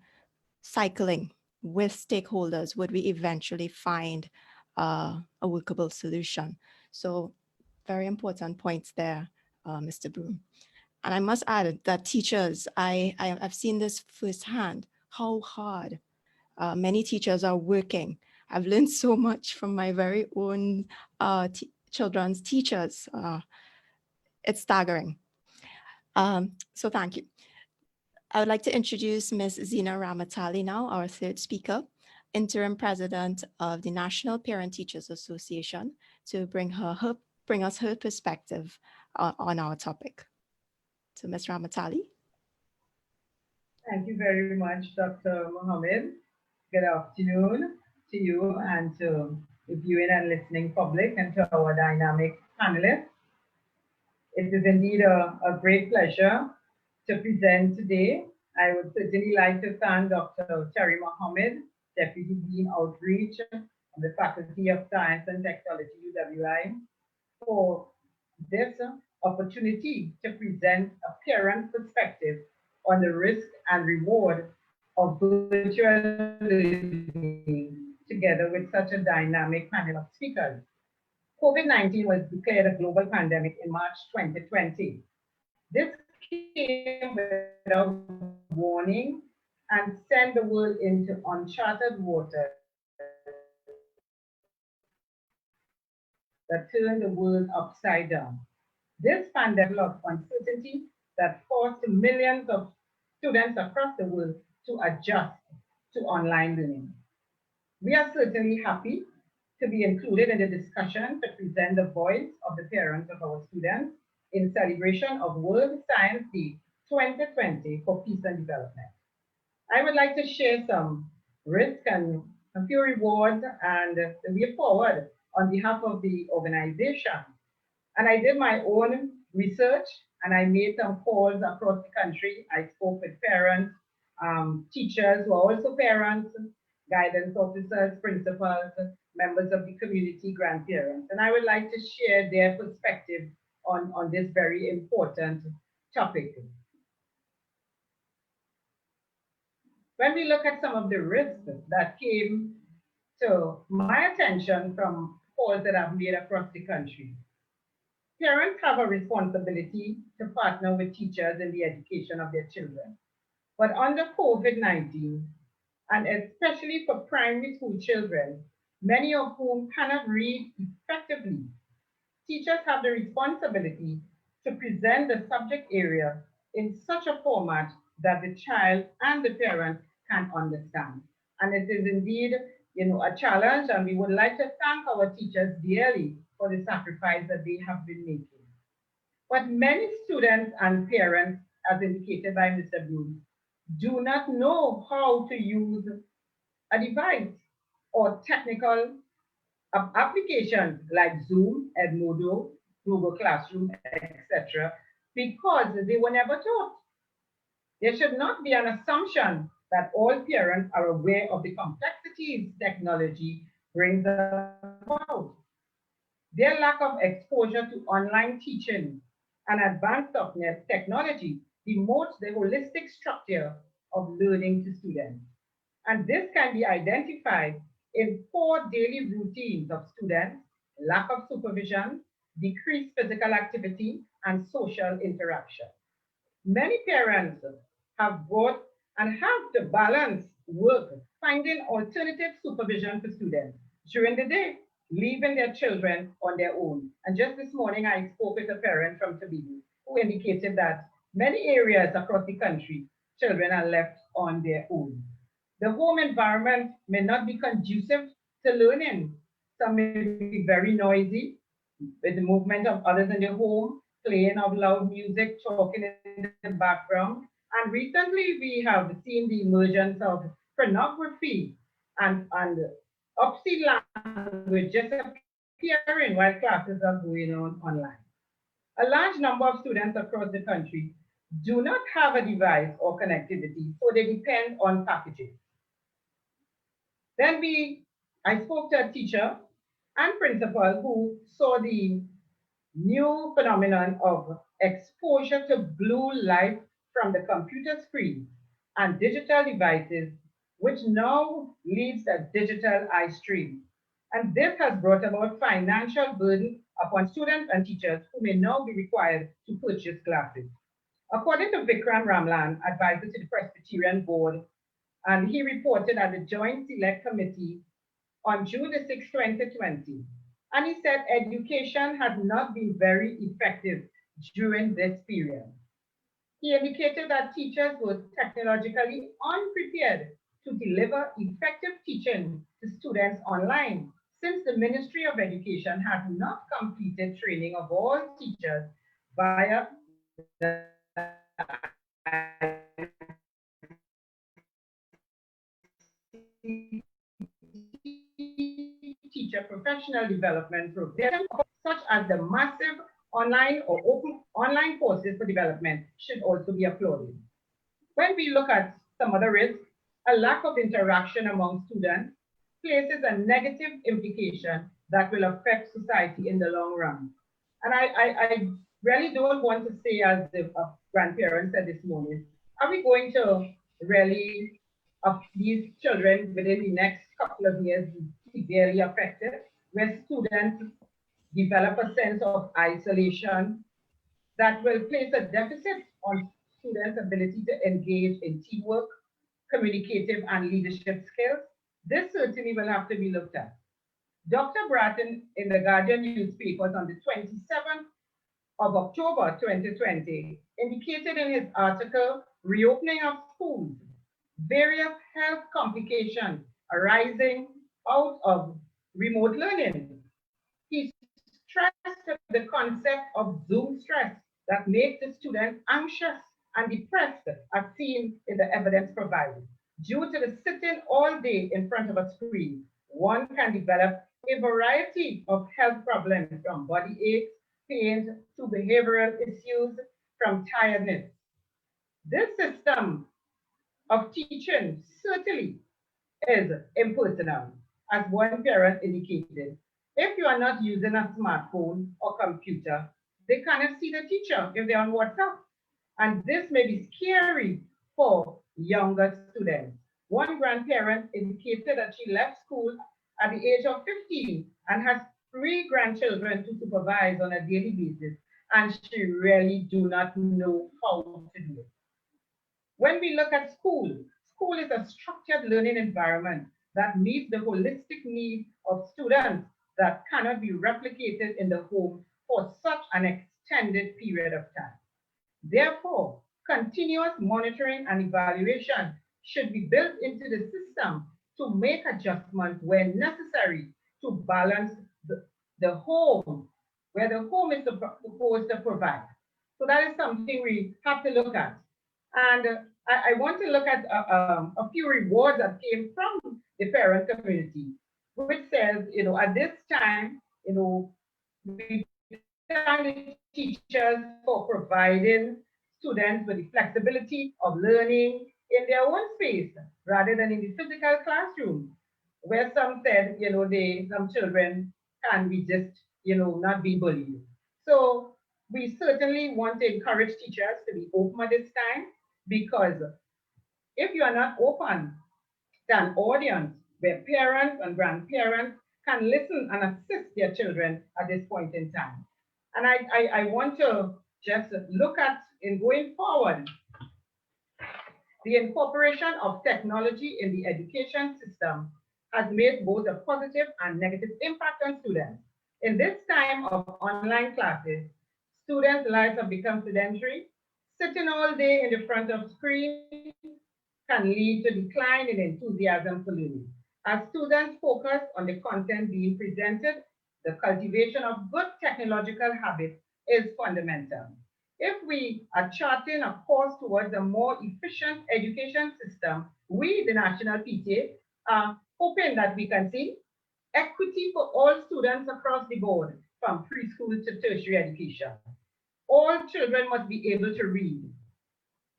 cycling with stakeholders would we eventually find a workable solution. So very important points there, Mr. Broom. And I must add that teachers, I've seen this firsthand, how hard many teachers are working. I've learned so much from my very own children's teachers. It's staggering. So thank you. I would like to introduce Ms. Zina Ramatali now, our third speaker, Interim President of the National Parent Teachers Association, to bring us her perspective on our topic. So Ms. Ramatali. Thank you very much, Dr. Mohammed. Good afternoon to you and to the viewing and listening public and to our dynamic panelists. It is indeed a great pleasure to present today. I would certainly like to thank Dr. Terry Mohammed, Deputy Dean Outreach of the Faculty of Science and Technology, UWI, for this opportunity to present a parent perspective on the risk and reward of virtual learning together with such a dynamic panel of speakers. COVID-19 was declared a global pandemic in March 2020. This came without warning and sent the world into uncharted waters that turned the world upside down. This pandemic of uncertainty that forced millions of students across the world to adjust to online learning. We are certainly happy to be included in the discussion to present the voice of the parents of our students in celebration of World Science Day 2020 for Peace and Development. I would like to share some risk and a few rewards and the way forward on behalf of the organization. And I did my own research and I made some calls across the country. I spoke with parents, teachers who are also parents, guidance officers, principals, members of the community, grandparents. And I would like to share their perspective on this very important topic. When we look at some of the risks that came to my attention from calls that I've made across the country, parents have a responsibility to partner with teachers in the education of their children. But under COVID-19, and especially for primary school children, many of whom cannot read effectively, teachers have the responsibility to present the subject area in such a format that the child and the parent can understand. And it is indeed, a challenge, and we would like to thank our teachers dearly for the sacrifice that they have been making. But many students and parents, as indicated by Mr. Bloom, do not know how to use a device or technical applications like Zoom, Edmodo, Google Classroom, etc., because they were never taught. There should not be an assumption that all parents are aware of the complexities technology brings about. Their lack of exposure to online teaching and advanced technology demotes the holistic structure of learning to students. And this can be identified in 4 daily routines of students, lack of supervision, decreased physical activity, and social interaction. Many parents have brought and have to balance work, finding alternative supervision for students during the day, leaving their children on their own. And just this morning, I spoke with a parent from Tobago who indicated that many areas across the country, children are left on their own. The home environment may not be conducive to learning. Some may be very noisy with the movement of others in their home, playing of loud music, talking in the background. And recently we have seen the emergence of pornography and obscene language just appearing while classes are going on online. A large number of students across the country do not have a device or connectivity, so they depend on packages. Then I spoke to a teacher and principal who saw the new phenomenon of exposure to blue light from the computer screen and digital devices, which now leads a digital eye strain. And this has brought about financial burden upon students and teachers who may now be required to purchase glasses. According to Vikram Ramlan, advisor to the Presbyterian Board, and he reported at the Joint Select Committee on June the 6th, 2020. And he said education has not been very effective during this period. He indicated that teachers were technologically unprepared to deliver effective teaching to students online, since the Ministry of Education has not completed training of all teachers via the teacher professional development program, such as the massive online or open online courses for development should also be applauded. When we look at some other risks, a lack of interaction among students places a negative implication that will affect society in the long run. And I really don't want to say, as the grandparents said this morning, are we going to really, these children within the next couple of years severely affected, where students develop a sense of isolation that will place a deficit on students' ability to engage in teamwork, communicative and leadership skills? This certainly will have to be looked at. Dr. Bratton in the Guardian newspapers on the 27th of October 2020 indicated in his article, Reopening of Schools, various health complications arising out of remote learning. He stressed the concept of Zoom stress that makes the students anxious and depressed, as seen in the evidence provided. Due to the sitting all day in front of a screen, one can develop a variety of health problems, from body aches, pains, to behavioral issues, from tiredness. This system of teaching certainly is impersonal, as one parent indicated. If you are not using a smartphone or computer, they cannot see the teacher if they're on WhatsApp. And this may be scary for younger students. One grandparent indicated that she left school at the age of 15 and has 3 grandchildren to supervise on a daily basis, and she really do not know how to do it. When we look at school, school is a structured learning environment that meets the holistic needs of students that cannot be replicated in the home for such an extended period of time. Therefore, continuous monitoring and evaluation should be built into the system to make adjustments when necessary to balance the home, where the home is supposed to provide. So that is something we have to look at. And I want to look at a few rewards that came from the parent community, which says, at this time, we thank the teachers for providing students with the flexibility of learning in their own space rather than in the physical classroom, where some said, some children can be just, not be bullied. So we certainly want to encourage teachers to be open at this time, because if you are not open to an audience where parents and grandparents can listen and assist their children at this point in time, And I want to just look at, in going forward, the incorporation of technology in the education system has made both a positive and negative impact on students. In this time of online classes, students' lives have become sedentary. Sitting all day in the front of screens can lead to decline in enthusiasm for learning. As students focus on the content being presented, the cultivation of good technological habits is fundamental. If we are charting a course towards a more efficient education system, we, the National PTA, are hoping that we can see equity for all students across the board, from preschool to tertiary education. All children must be able to read.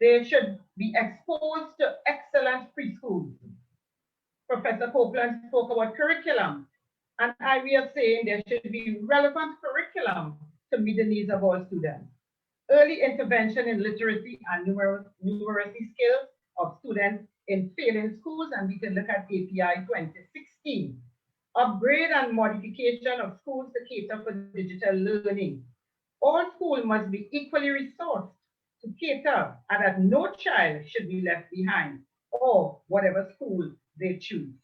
They should be exposed to excellent preschools. Professor Copeland spoke about curriculum, and we are saying there should be relevant curriculum to meet the needs of all students. Early intervention in literacy and numeracy skills of students in failing schools, and we can look at API 2016. Upgrade and modification of schools to cater for digital learning. All schools must be equally resourced to cater, and that no child should be left behind, or whatever school they choose.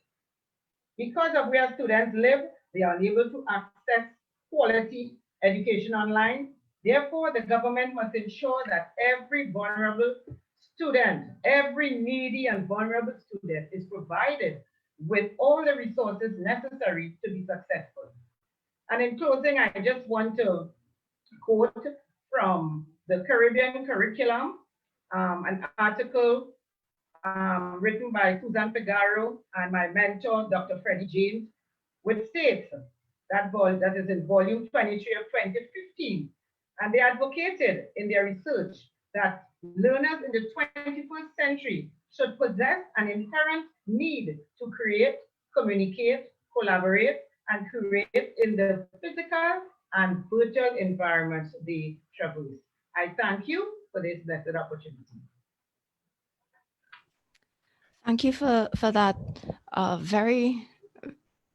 Because of where students live, they are unable to access quality education online. Therefore, the government must ensure that every vulnerable student, every needy and vulnerable student is provided with all the resources necessary to be successful. And in closing, I just want to quote from the Caribbean curriculum, an article written by Susan Figaro and my mentor, Dr. Freddie James, which states that is in volume 23 of 2015. And they advocated in their research that learners in the 21st century should possess an inherent need to create, communicate, collaborate, and create in the physical and virtual environments they traverse. I thank you for this blessed opportunity. Thank you for that very,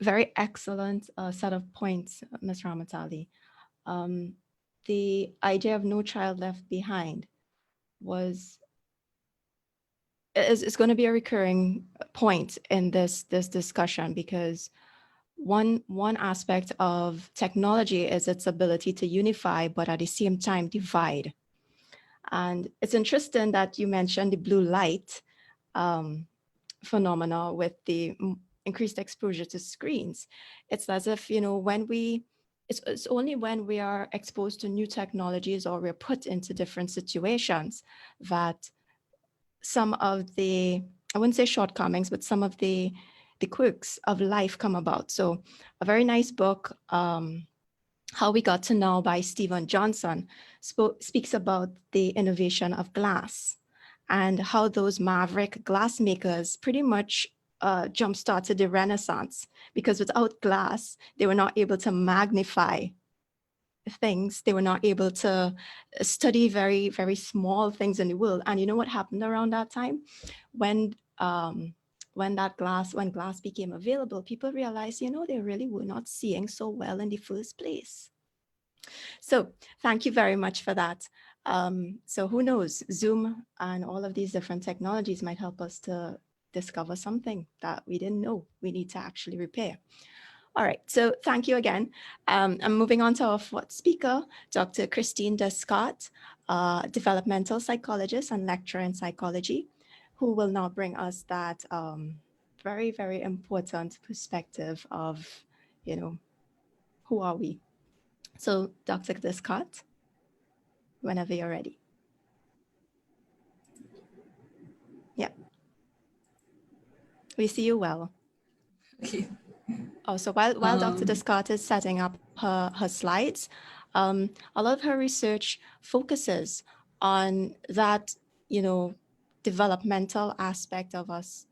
very excellent set of points, Ms. Ramatali. The idea of no child left behind is going to be a recurring point in this discussion, because one aspect of technology is its ability to unify, but at the same time divide. And it's interesting that you mentioned the blue light phenomena with the increased exposure to screens. It's as if, it's only when we are exposed to new technologies or we're put into different situations that some of the, I wouldn't say shortcomings, but some of the quirks of life come about. So a very nice book, How We Got to Know by Stephen Johnson, speaks about the innovation of glass and how those maverick glass makers pretty much jump-started the Renaissance, because without glass, they were not able to magnify things. They were not able to study very, very small things in the world. And you know what happened around that time? When glass became available, people realized, they really were not seeing so well in the first place. So thank you very much for that. So who knows, Zoom and all of these different technologies might help us to discover something that we didn't know we need to actually repair. All right, so thank you again. I'm moving on to our fourth speaker, Dr. Christine Descott, developmental psychologist and lecturer in psychology, who will now bring us that very, very important perspective of, who are we? So Dr. Descott, whenever you're ready. Yeah. We see you well. Okay. Oh, so while Dr. Descott is setting up her slides, a lot of her research focuses on that, developmental aspect of us,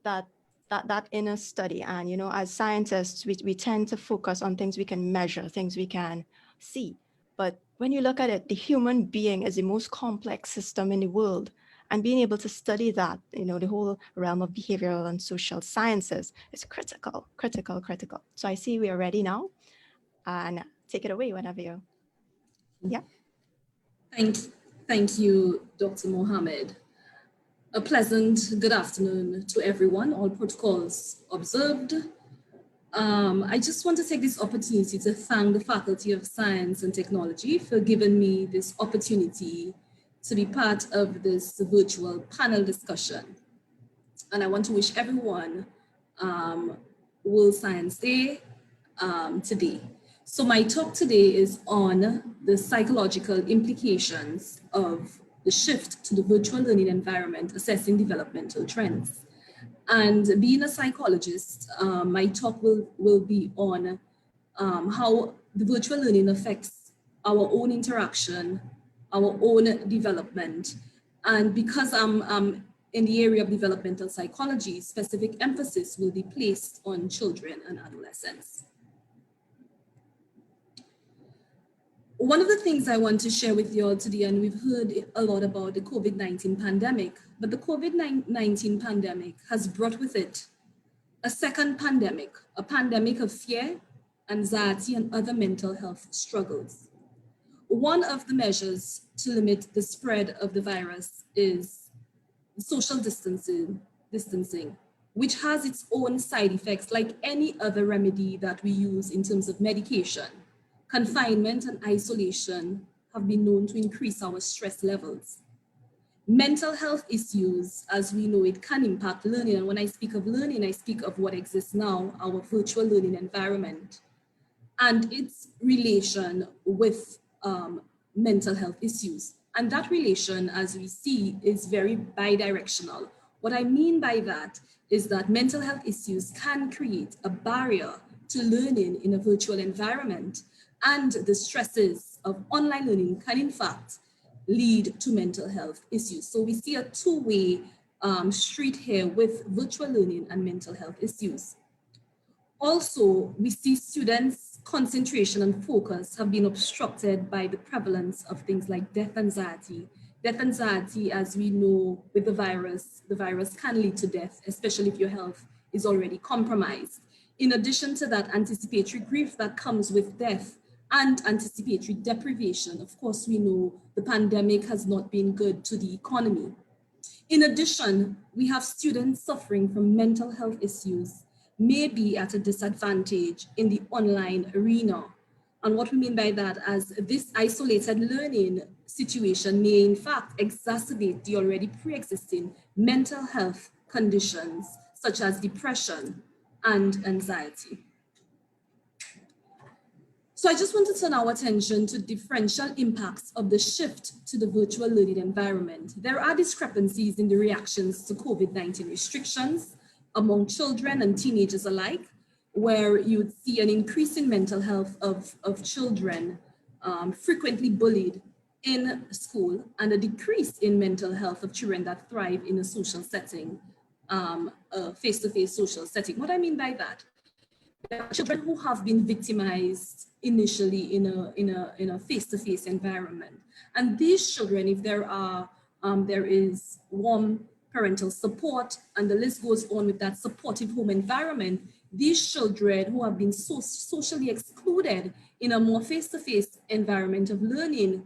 that inner study. And, as scientists, we tend to focus on things we can measure, things we can see. But when you look at it, the human being is the most complex system in the world. And being able to study that, the whole realm of behavioral and social sciences is critical. So I see we are ready now, and take it away whenever you're Yeah. Thank you, Dr. Mohammed. A pleasant good afternoon to everyone, all protocols observed. I just want to take this opportunity to thank the Faculty of Science and Technology for giving me this opportunity to be part of this virtual panel discussion. And I want to wish everyone World Science Day today. So my talk today is on the psychological implications of the shift to the virtual learning environment, assessing developmental trends. And being a psychologist, my talk will be on how the virtual learning affects our own interaction, our own development. And because I'm in the area of developmental psychology, specific emphasis will be placed on children and adolescents. One of the things I want to share with you all today, and we've heard a lot about the COVID-19 pandemic, but the COVID-19 pandemic has brought with it a second pandemic, a pandemic of fear, anxiety, and other mental health struggles. One of the measures to limit the spread of the virus is social distancing, which has its own side effects like any other remedy that we use in terms of medication. Confinement and isolation have been known to increase our stress levels. Mental health issues, as we know, it can impact learning. And when I speak of learning, I speak of what exists now, our virtual learning environment, and its relation with mental health issues. And that relation, as we see, is very bidirectional. What I mean by that is that mental health issues can create a barrier to learning in a virtual environment, and the stresses of online learning can in fact lead to mental health issues. So we see a two-way street here with virtual learning and mental health issues. Also, we see students' concentration and focus have been obstructed by the prevalence of things like death anxiety. Death anxiety, as we know with the virus can lead to death, especially if your health is already compromised. In addition to that, anticipatory grief that comes with death and anticipatory deprivation. Of course, we know the pandemic has not been good to the economy. In addition, we have students suffering from mental health issues, may be at a disadvantage in the online arena. And what we mean by that, as this isolated learning situation may in fact exacerbate the already pre-existing mental health conditions such as depression and anxiety. So I just want to turn our attention to differential impacts of the shift to the virtual learning environment. There are discrepancies in the reactions to COVID-19 restrictions among children and teenagers alike, where you would see an increase in mental health of children frequently bullied in school, and a decrease in mental health of children that thrive in a social setting, a face-to-face social setting. What I mean by that, there are children who have been victimized initially in a face-to-face environment. And these children, if there is warm parental support, and the list goes on with that supportive home environment, these children who have been socially excluded in a more face-to-face environment of learning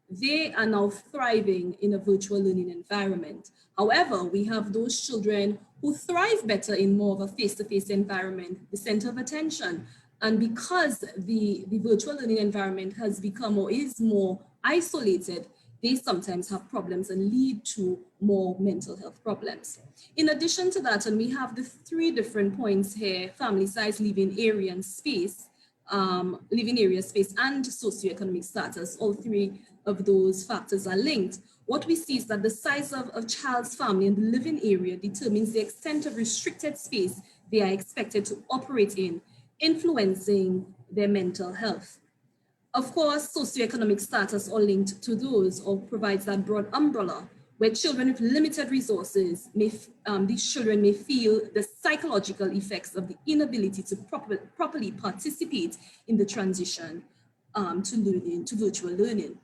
they are now thriving in a virtual learning environment. However, we have those children who thrive better in more of a face-to-face environment, the center of attention. And because the virtual learning environment has become or is more isolated, they sometimes have problems and lead to more mental health problems. In addition to that, and we have the three different points here: family size, living area, and space, living area, space, and socioeconomic status. All three of those factors are linked. What we see is that the size of a child's family and the living area determines the extent of restricted space they are expected to operate in, influencing their mental health. Of course, socioeconomic status are linked to those, or provides that broad umbrella, where children with limited resources, these children may feel the psychological effects of the inability to properly participate in the transition to virtual learning.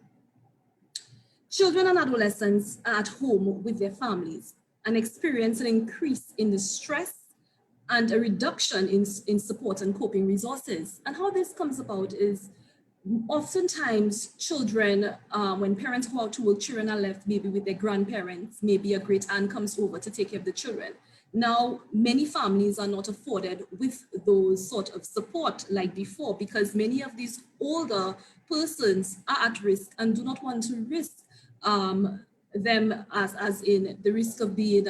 Children and adolescents are at home with their families and experience an increase in the stress and a reduction in support and coping resources. And how this comes about is oftentimes children, when parents go out to work, children are left maybe with their grandparents, maybe a great aunt comes over to take care of the children. Now, many families are not afforded with those sort of support like before, because many of these older persons are at risk and do not want to risk them as in the risk of being,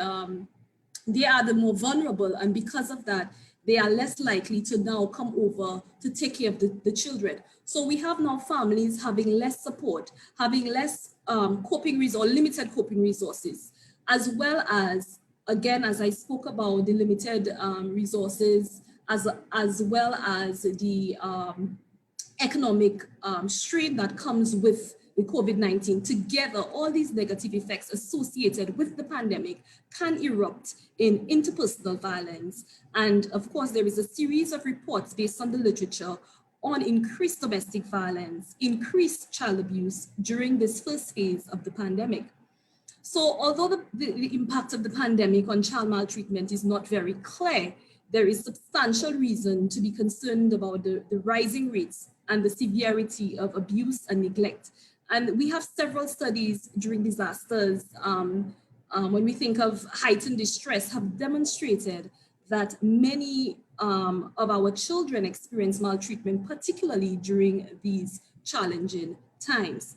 they are the more vulnerable, and because of that, they are less likely to now come over to take care of the children. So we have now families having less support, having less limited coping resources, as well as, again, as I spoke about, the limited resources, as well as the economic strain that comes with COVID-19. Together, all these negative effects associated with the pandemic can erupt in interpersonal violence. And of course, there is a series of reports based on the literature on increased domestic violence, increased child abuse during this first phase of the pandemic. So although the impact of the pandemic on child maltreatment is not very clear, there is substantial reason to be concerned about the rising rates and the severity of abuse and neglect. And we have several studies during disasters, when we think of heightened distress, have demonstrated that many of our children experience maltreatment, particularly during these challenging times.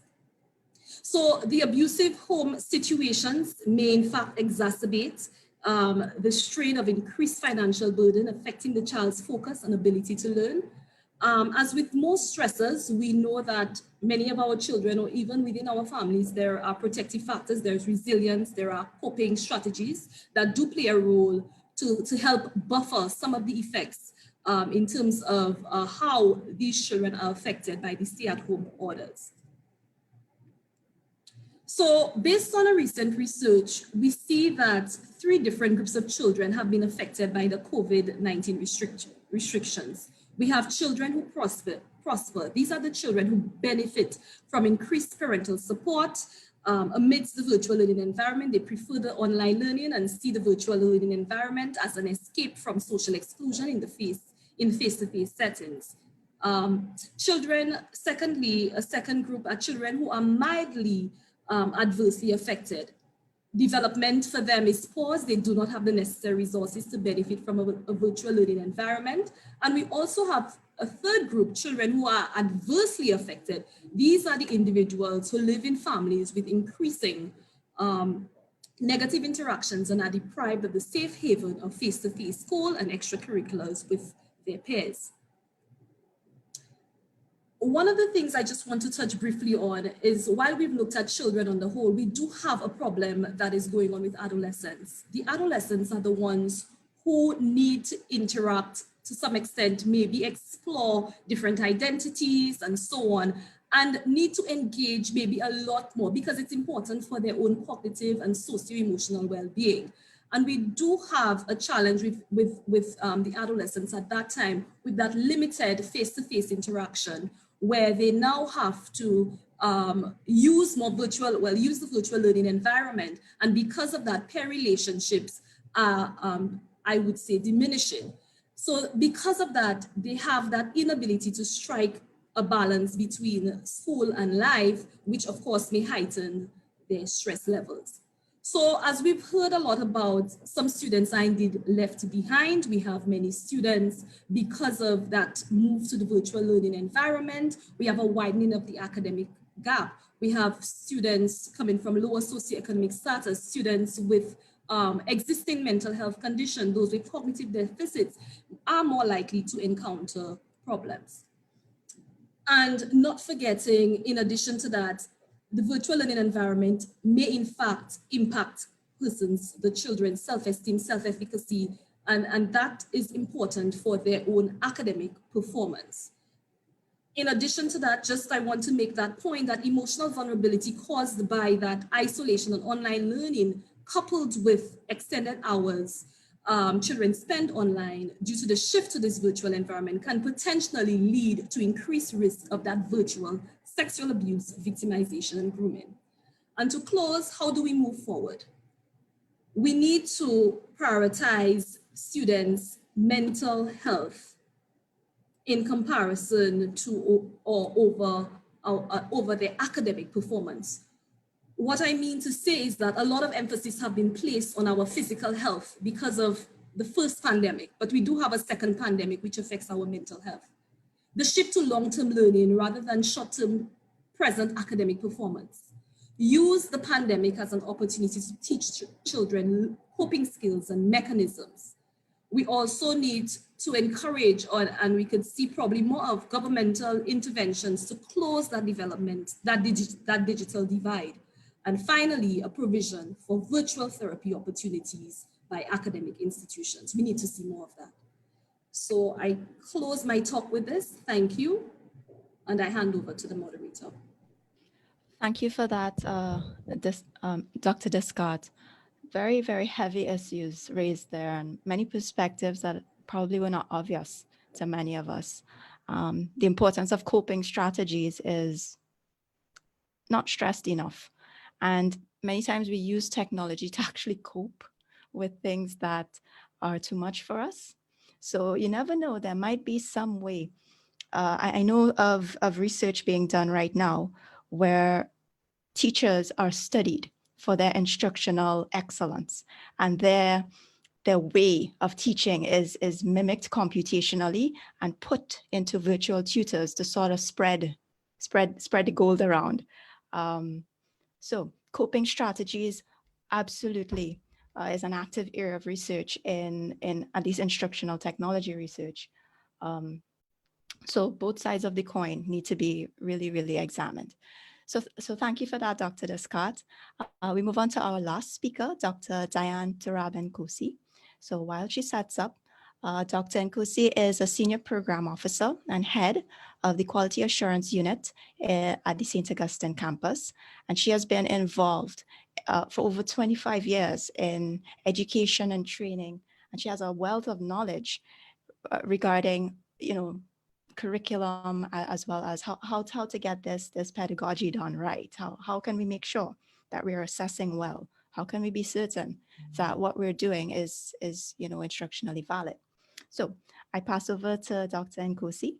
So the abusive home situations may in fact exacerbate the strain of increased financial burden affecting the child's focus and ability to learn. As with most stressors, we know that many of our children, or even within our families, there are protective factors, there's resilience, there are coping strategies that do play a role to help buffer some of the effects in terms of how these children are affected by the stay-at-home orders. So based on a recent research, we see that 3 different groups of children have been affected by the COVID-19 restrictions. We have children who prosper. These are the children who benefit from increased parental support amidst the virtual learning environment. They prefer the online learning and see the virtual learning environment as an escape from social exclusion in face-to-face settings. Children, secondly, a second group are children who are mildly adversely affected. Development for them is paused. They do not have the necessary resources to benefit from a virtual learning environment. And we also have a third group, children who are adversely affected. These are the individuals who live in families with increasing negative interactions and are deprived of the safe haven of face-to-face school and extracurriculars with their peers. One of the things I just want to touch briefly on is, while we've looked at children on the whole, we do have a problem that is going on with adolescents. The adolescents are the ones who need to interact to some extent, maybe explore different identities and so on, and need to engage maybe a lot more because it's important for their own cognitive and socio-emotional well-being. And we do have a challenge with the adolescents at that time with that limited face-to-face interaction, where they now have to use the virtual learning environment. And because of that, peer relationships are, I would say, diminishing. So because of that, they have that inability to strike a balance between school and life, which of course may heighten their stress levels. So as we've heard a lot about, some students are indeed left behind. We have many students, because of that move to the virtual learning environment, we have a widening of the academic gap. We have students coming from lower socioeconomic status, students with existing mental health conditions, those with cognitive deficits are more likely to encounter problems. And not forgetting, in addition to that, the virtual learning environment may in fact impact persons, the children's self-esteem, self-efficacy, and that is important for their own academic performance. In addition to that, I want to make that point that emotional vulnerability caused by that isolation and online learning, coupled with extended hours children spend online due to the shift to this virtual environment, can potentially lead to increased risk of that virtual sexual abuse, victimization, and grooming. And to close, how do we move forward? We need to prioritize students' mental health in comparison to or over their academic performance. What I mean to say is that a lot of emphasis have been placed on our physical health because of the first pandemic, but we do have a second pandemic which affects our mental health. The shift to long-term learning rather than short-term present academic performance. Use the pandemic as an opportunity to teach children coping skills and mechanisms. We also need to encourage, and we could see probably more of governmental interventions to close that development, that digital divide. And finally, a provision for virtual therapy opportunities by academic institutions. We need to see more of that. So I close my talk with this. Thank you. And I hand over to the moderator. Thank you for that, Dr. Descartes. Very, very heavy issues raised there and many perspectives that probably were not obvious to many of us. The importance of coping strategies is not stressed enough. And many times we use technology to actually cope with things that are too much for us. So you never know, there might be some way. I know of research being done right now where teachers are studied for their instructional excellence, and their way of teaching is mimicked computationally and put into virtual tutors to sort of spread the gold around. So coping strategies absolutely is an active area of research in at least instructional technology research. So both sides of the coin need to be really, really examined. So thank you for that, Dr. Descartes. We move on to our last speaker, Dr. Diane Turaban-Kosi. So while she sets up, Dr. Nkosi is a senior program officer and head of the Quality Assurance Unit at the St. Augustine campus. And she has been involved for over 25 years in education and training. And she has a wealth of knowledge regarding, curriculum, as well as how to get this pedagogy done right. How can we make sure that we are assessing well? How can we be certain that what we're doing is instructionally valid? So I pass over to Dr. Nkosi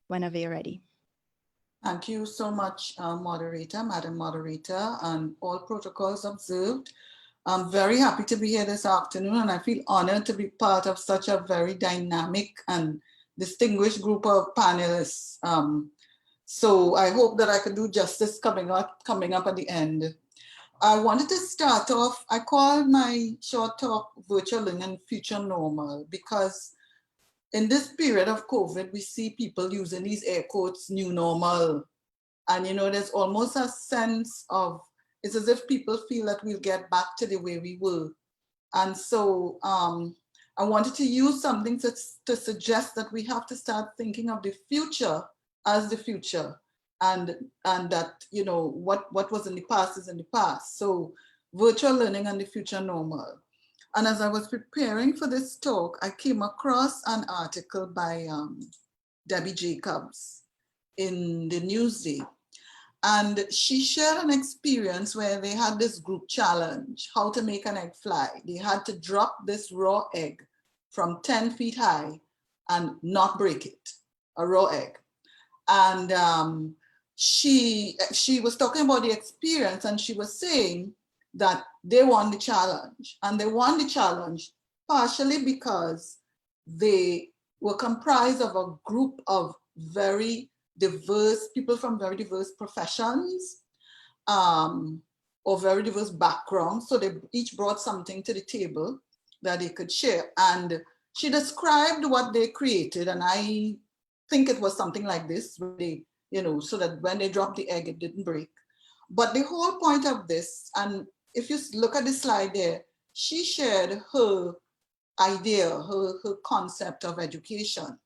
whenever you're ready. Thank you so much, Madam Moderator, and all protocols observed. I'm very happy to be here this afternoon, and I feel honored to be part of such a very dynamic and distinguished group of panelists. So I hope that I can do justice coming up at the end. I wanted to start off, I call my short talk Virtual Learning Future Normal, because in this period of COVID, we see people using these air quotes, new normal. And there's almost a sense of, it's as if people feel that we'll get back to the way we were. And so I wanted to use something to suggest that we have to start thinking of the future as the future. And that, what was in the past is in the past. So virtual learning and the future normal. And as I was preparing for this talk, I came across an article by Debbie Jacobs in the Newsday. And she shared an experience where they had this group challenge, how to make an egg fly. They had to drop this raw egg from 10 feet high and not break it, a raw egg. And she was talking about the experience, and she was saying that they won the challenge. And they won the challenge partially because they were comprised of a group of very diverse people from very diverse professions or very diverse backgrounds. So they each brought something to the table that they could share. And she described what they created. And I think it was something like this, really, so that when they dropped the egg, it didn't break. But the whole point of this, and if you look at the slide there, she shared her idea, her concept of education.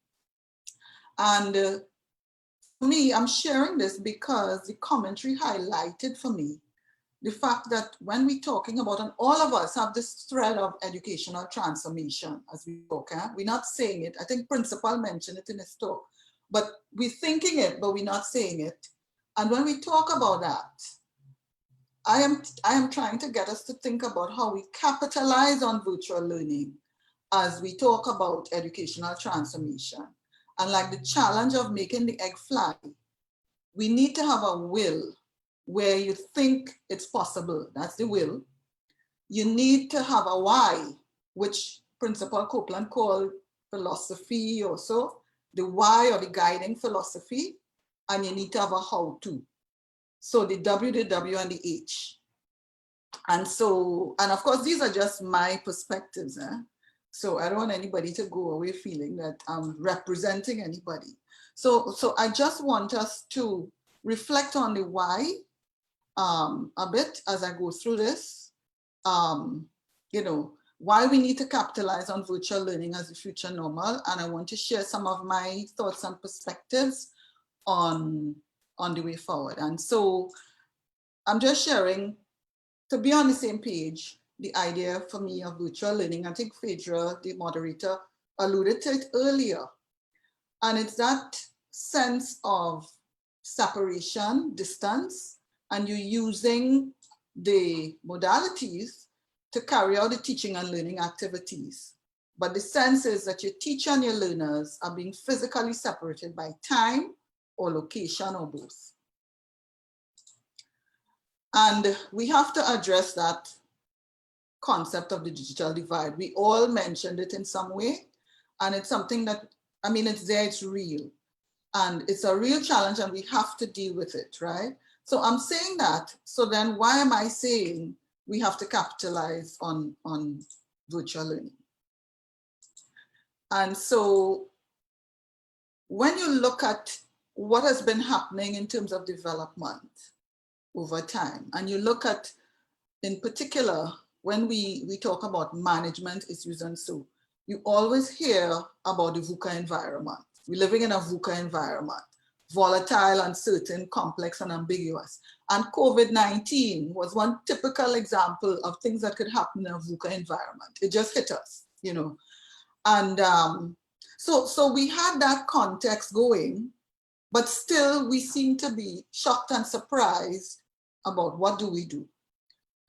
And for me, I'm sharing this because the commentary highlighted for me the fact that when we're talking about, and all of us have this thread of educational transformation as we talk, we're not saying it. I think Principal mentioned it in his talk, but we're thinking it, but we're not saying it. And when we talk about that, I am trying to get us to think about how we capitalize on virtual learning as we talk about educational transformation. And like the challenge of making the egg fly, we need to have a will where you think it's possible. That's the will. You need to have a why, which Principal Copeland called philosophy also, the why or the guiding philosophy, and you need to have a how to. So the W, the W, and the H. And so, and of course, these are just my perspectives. So I don't want anybody to go away feeling that I'm representing anybody. So I just want us to reflect on the why a bit as I go through this. You know, why we need to capitalize on virtual learning as the future normal. And I want to share some of my thoughts and perspectives on the way forward. And so I'm just sharing to be on the same page, the idea for me of virtual learning. I think Phaedra, the moderator, alluded to it earlier. And it's that sense of separation, distance, and you're using the modalities to carry out the teaching and learning activities. But the sense is that your teacher and your learners are being physically separated by time or location or both. And we have to address that concept of the digital divide. We all mentioned it in some way, and it's something that, I mean, it's there, it's real. And it's a real challenge and we have to deal with it, right? So I'm saying that, so then why am I saying we have to capitalize on virtual learning? And so when you look at what has been happening in terms of development over time, and you look at, in particular, when we talk about management issues and so, you always hear about the VUCA environment. We're living in a VUCA environment, volatile, uncertain, complex, and ambiguous. And COVID-19 was one typical example of things that could happen in a VUCA environment. It just hit us, you know. And so we had that context going, but still we seem to be shocked and surprised about what do we do.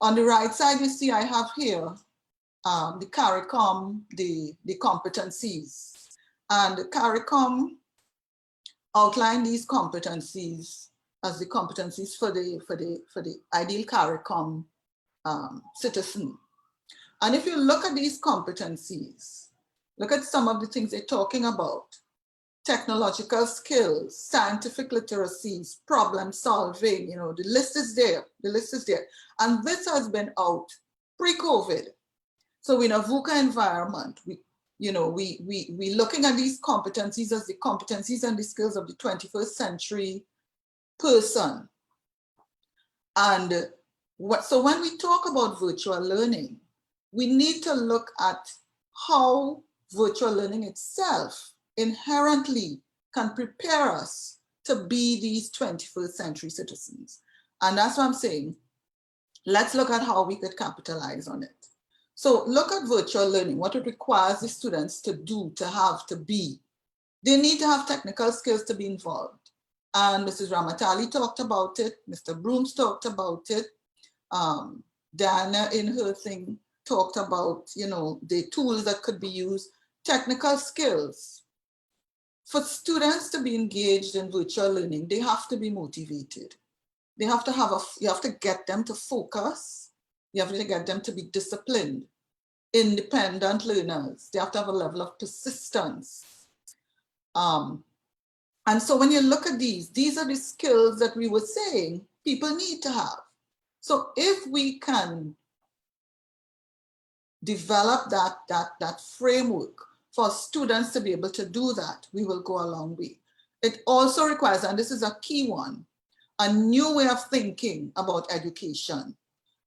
On the right side, you see I have here the CARICOM, the competencies. And the CARICOM outlined these competencies as the competencies for the ideal CARICOM citizen. And if you look at these competencies, look at some of the things they're talking about: technological skills, scientific literacies, problem solving, you know, the list is there, the list is there. And this has been out pre-COVID. So in a VUCA environment, we're looking at these competencies as the competencies and the skills of the 21st century person. And so when we talk about virtual learning, we need to look at how virtual learning itself inherently can prepare us to be these 21st century citizens. And that's what I'm saying. Let's look at how we could capitalize on it. So look at virtual learning, what it requires the students to do, to have, to be. They need to have technical skills to be involved. And Mrs. Ramatali talked about it, Mr. Brooms talked about it, Diana in her thing talked about, you know, the tools that could be used, technical skills. For students to be engaged in virtual learning, they have to be motivated. They have to have you have to get them to focus. You have to get them to be disciplined, independent learners. They have to have a level of persistence. And so when you look at these are the skills that we were saying people need to have. So if we can develop that framework for students to be able to do that, we will go a long way. It also requires, and this is a key one, a new way of thinking about education.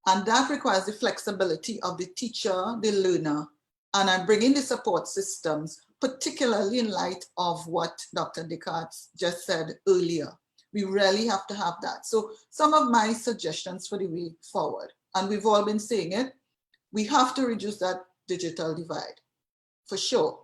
And that requires the flexibility of the teacher, the learner, and I'm bringing the support systems, particularly in light of what Dr. Descartes just said earlier. We really have to have that. So some of my suggestions for the way forward, and we've all been saying it, we have to reduce that digital divide, for sure.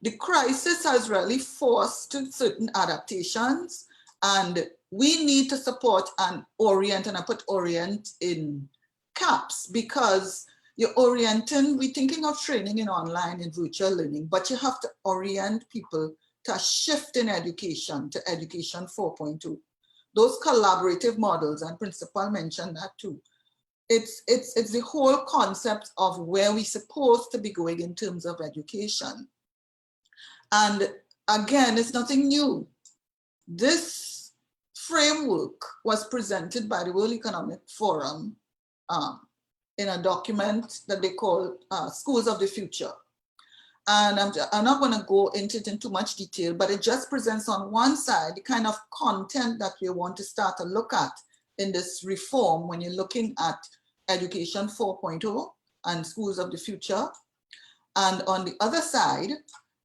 The crisis has really forced certain adaptations, and we need to support and orient, and I put orient in caps, because You're orienting, we're thinking of training in online and virtual learning, but you have to orient people to a shift in education, to education 4.2. Those collaborative models, and Principal mentioned that too. It's the whole concept of where we're supposed to be going in terms of education. And again, it's nothing new. This framework was presented by the World Economic Forum in a document that they call Schools of the Future. And I'm not going to go into it in too much detail, but it just presents on one side the kind of content that we want to start to look at in this reform when you're looking at Education 4.0 and Schools of the Future. And on the other side,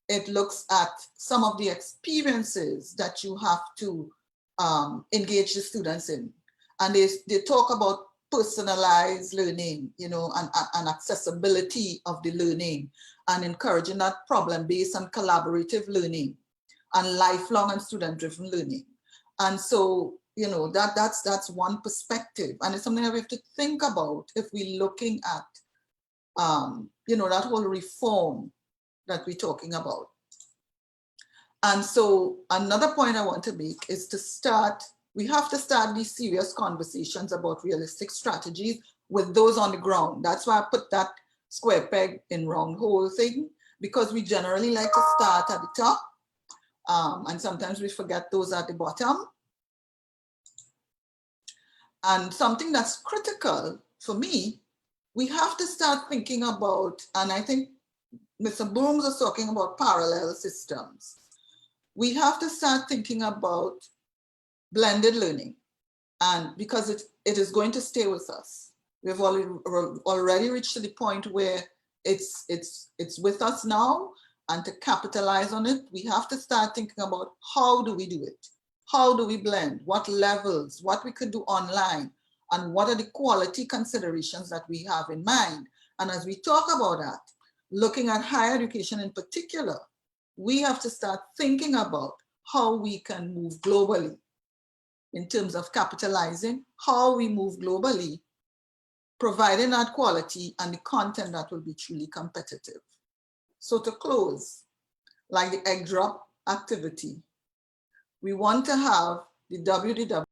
it looks at some of the experiences that you have to engage the students in. And they talk about personalized learning, you know, and accessibility of the learning, and encouraging that problem-based and collaborative learning, and lifelong and student-driven learning. And so, you know, that's one perspective, and it's something that we have to think about if we're looking at, you know, that whole reform that we're talking about. And so another point I want to make is we have to start these serious conversations about realistic strategies with those on the ground. That's why I put that square peg in round hole thing, because we generally like to start at the top, and sometimes we forget those at the bottom. And something that's critical for me, we have to start thinking about, and I think Mr. Booms was talking about parallel systems. We have to start thinking about blended learning, and because it is going to stay with us. We've already reached to the point where it's with us now, and to capitalize on it, we have to start thinking about how do we do it? How do we blend? What levels, what we could do online, and what are the quality considerations that we have in mind? And as we talk about that, looking at higher education in particular, we have to start thinking about how we can move globally in terms of capitalizing, how we move globally, providing that quality and the content that will be truly competitive. So to close, like the egg drop activity, we want to have the WDW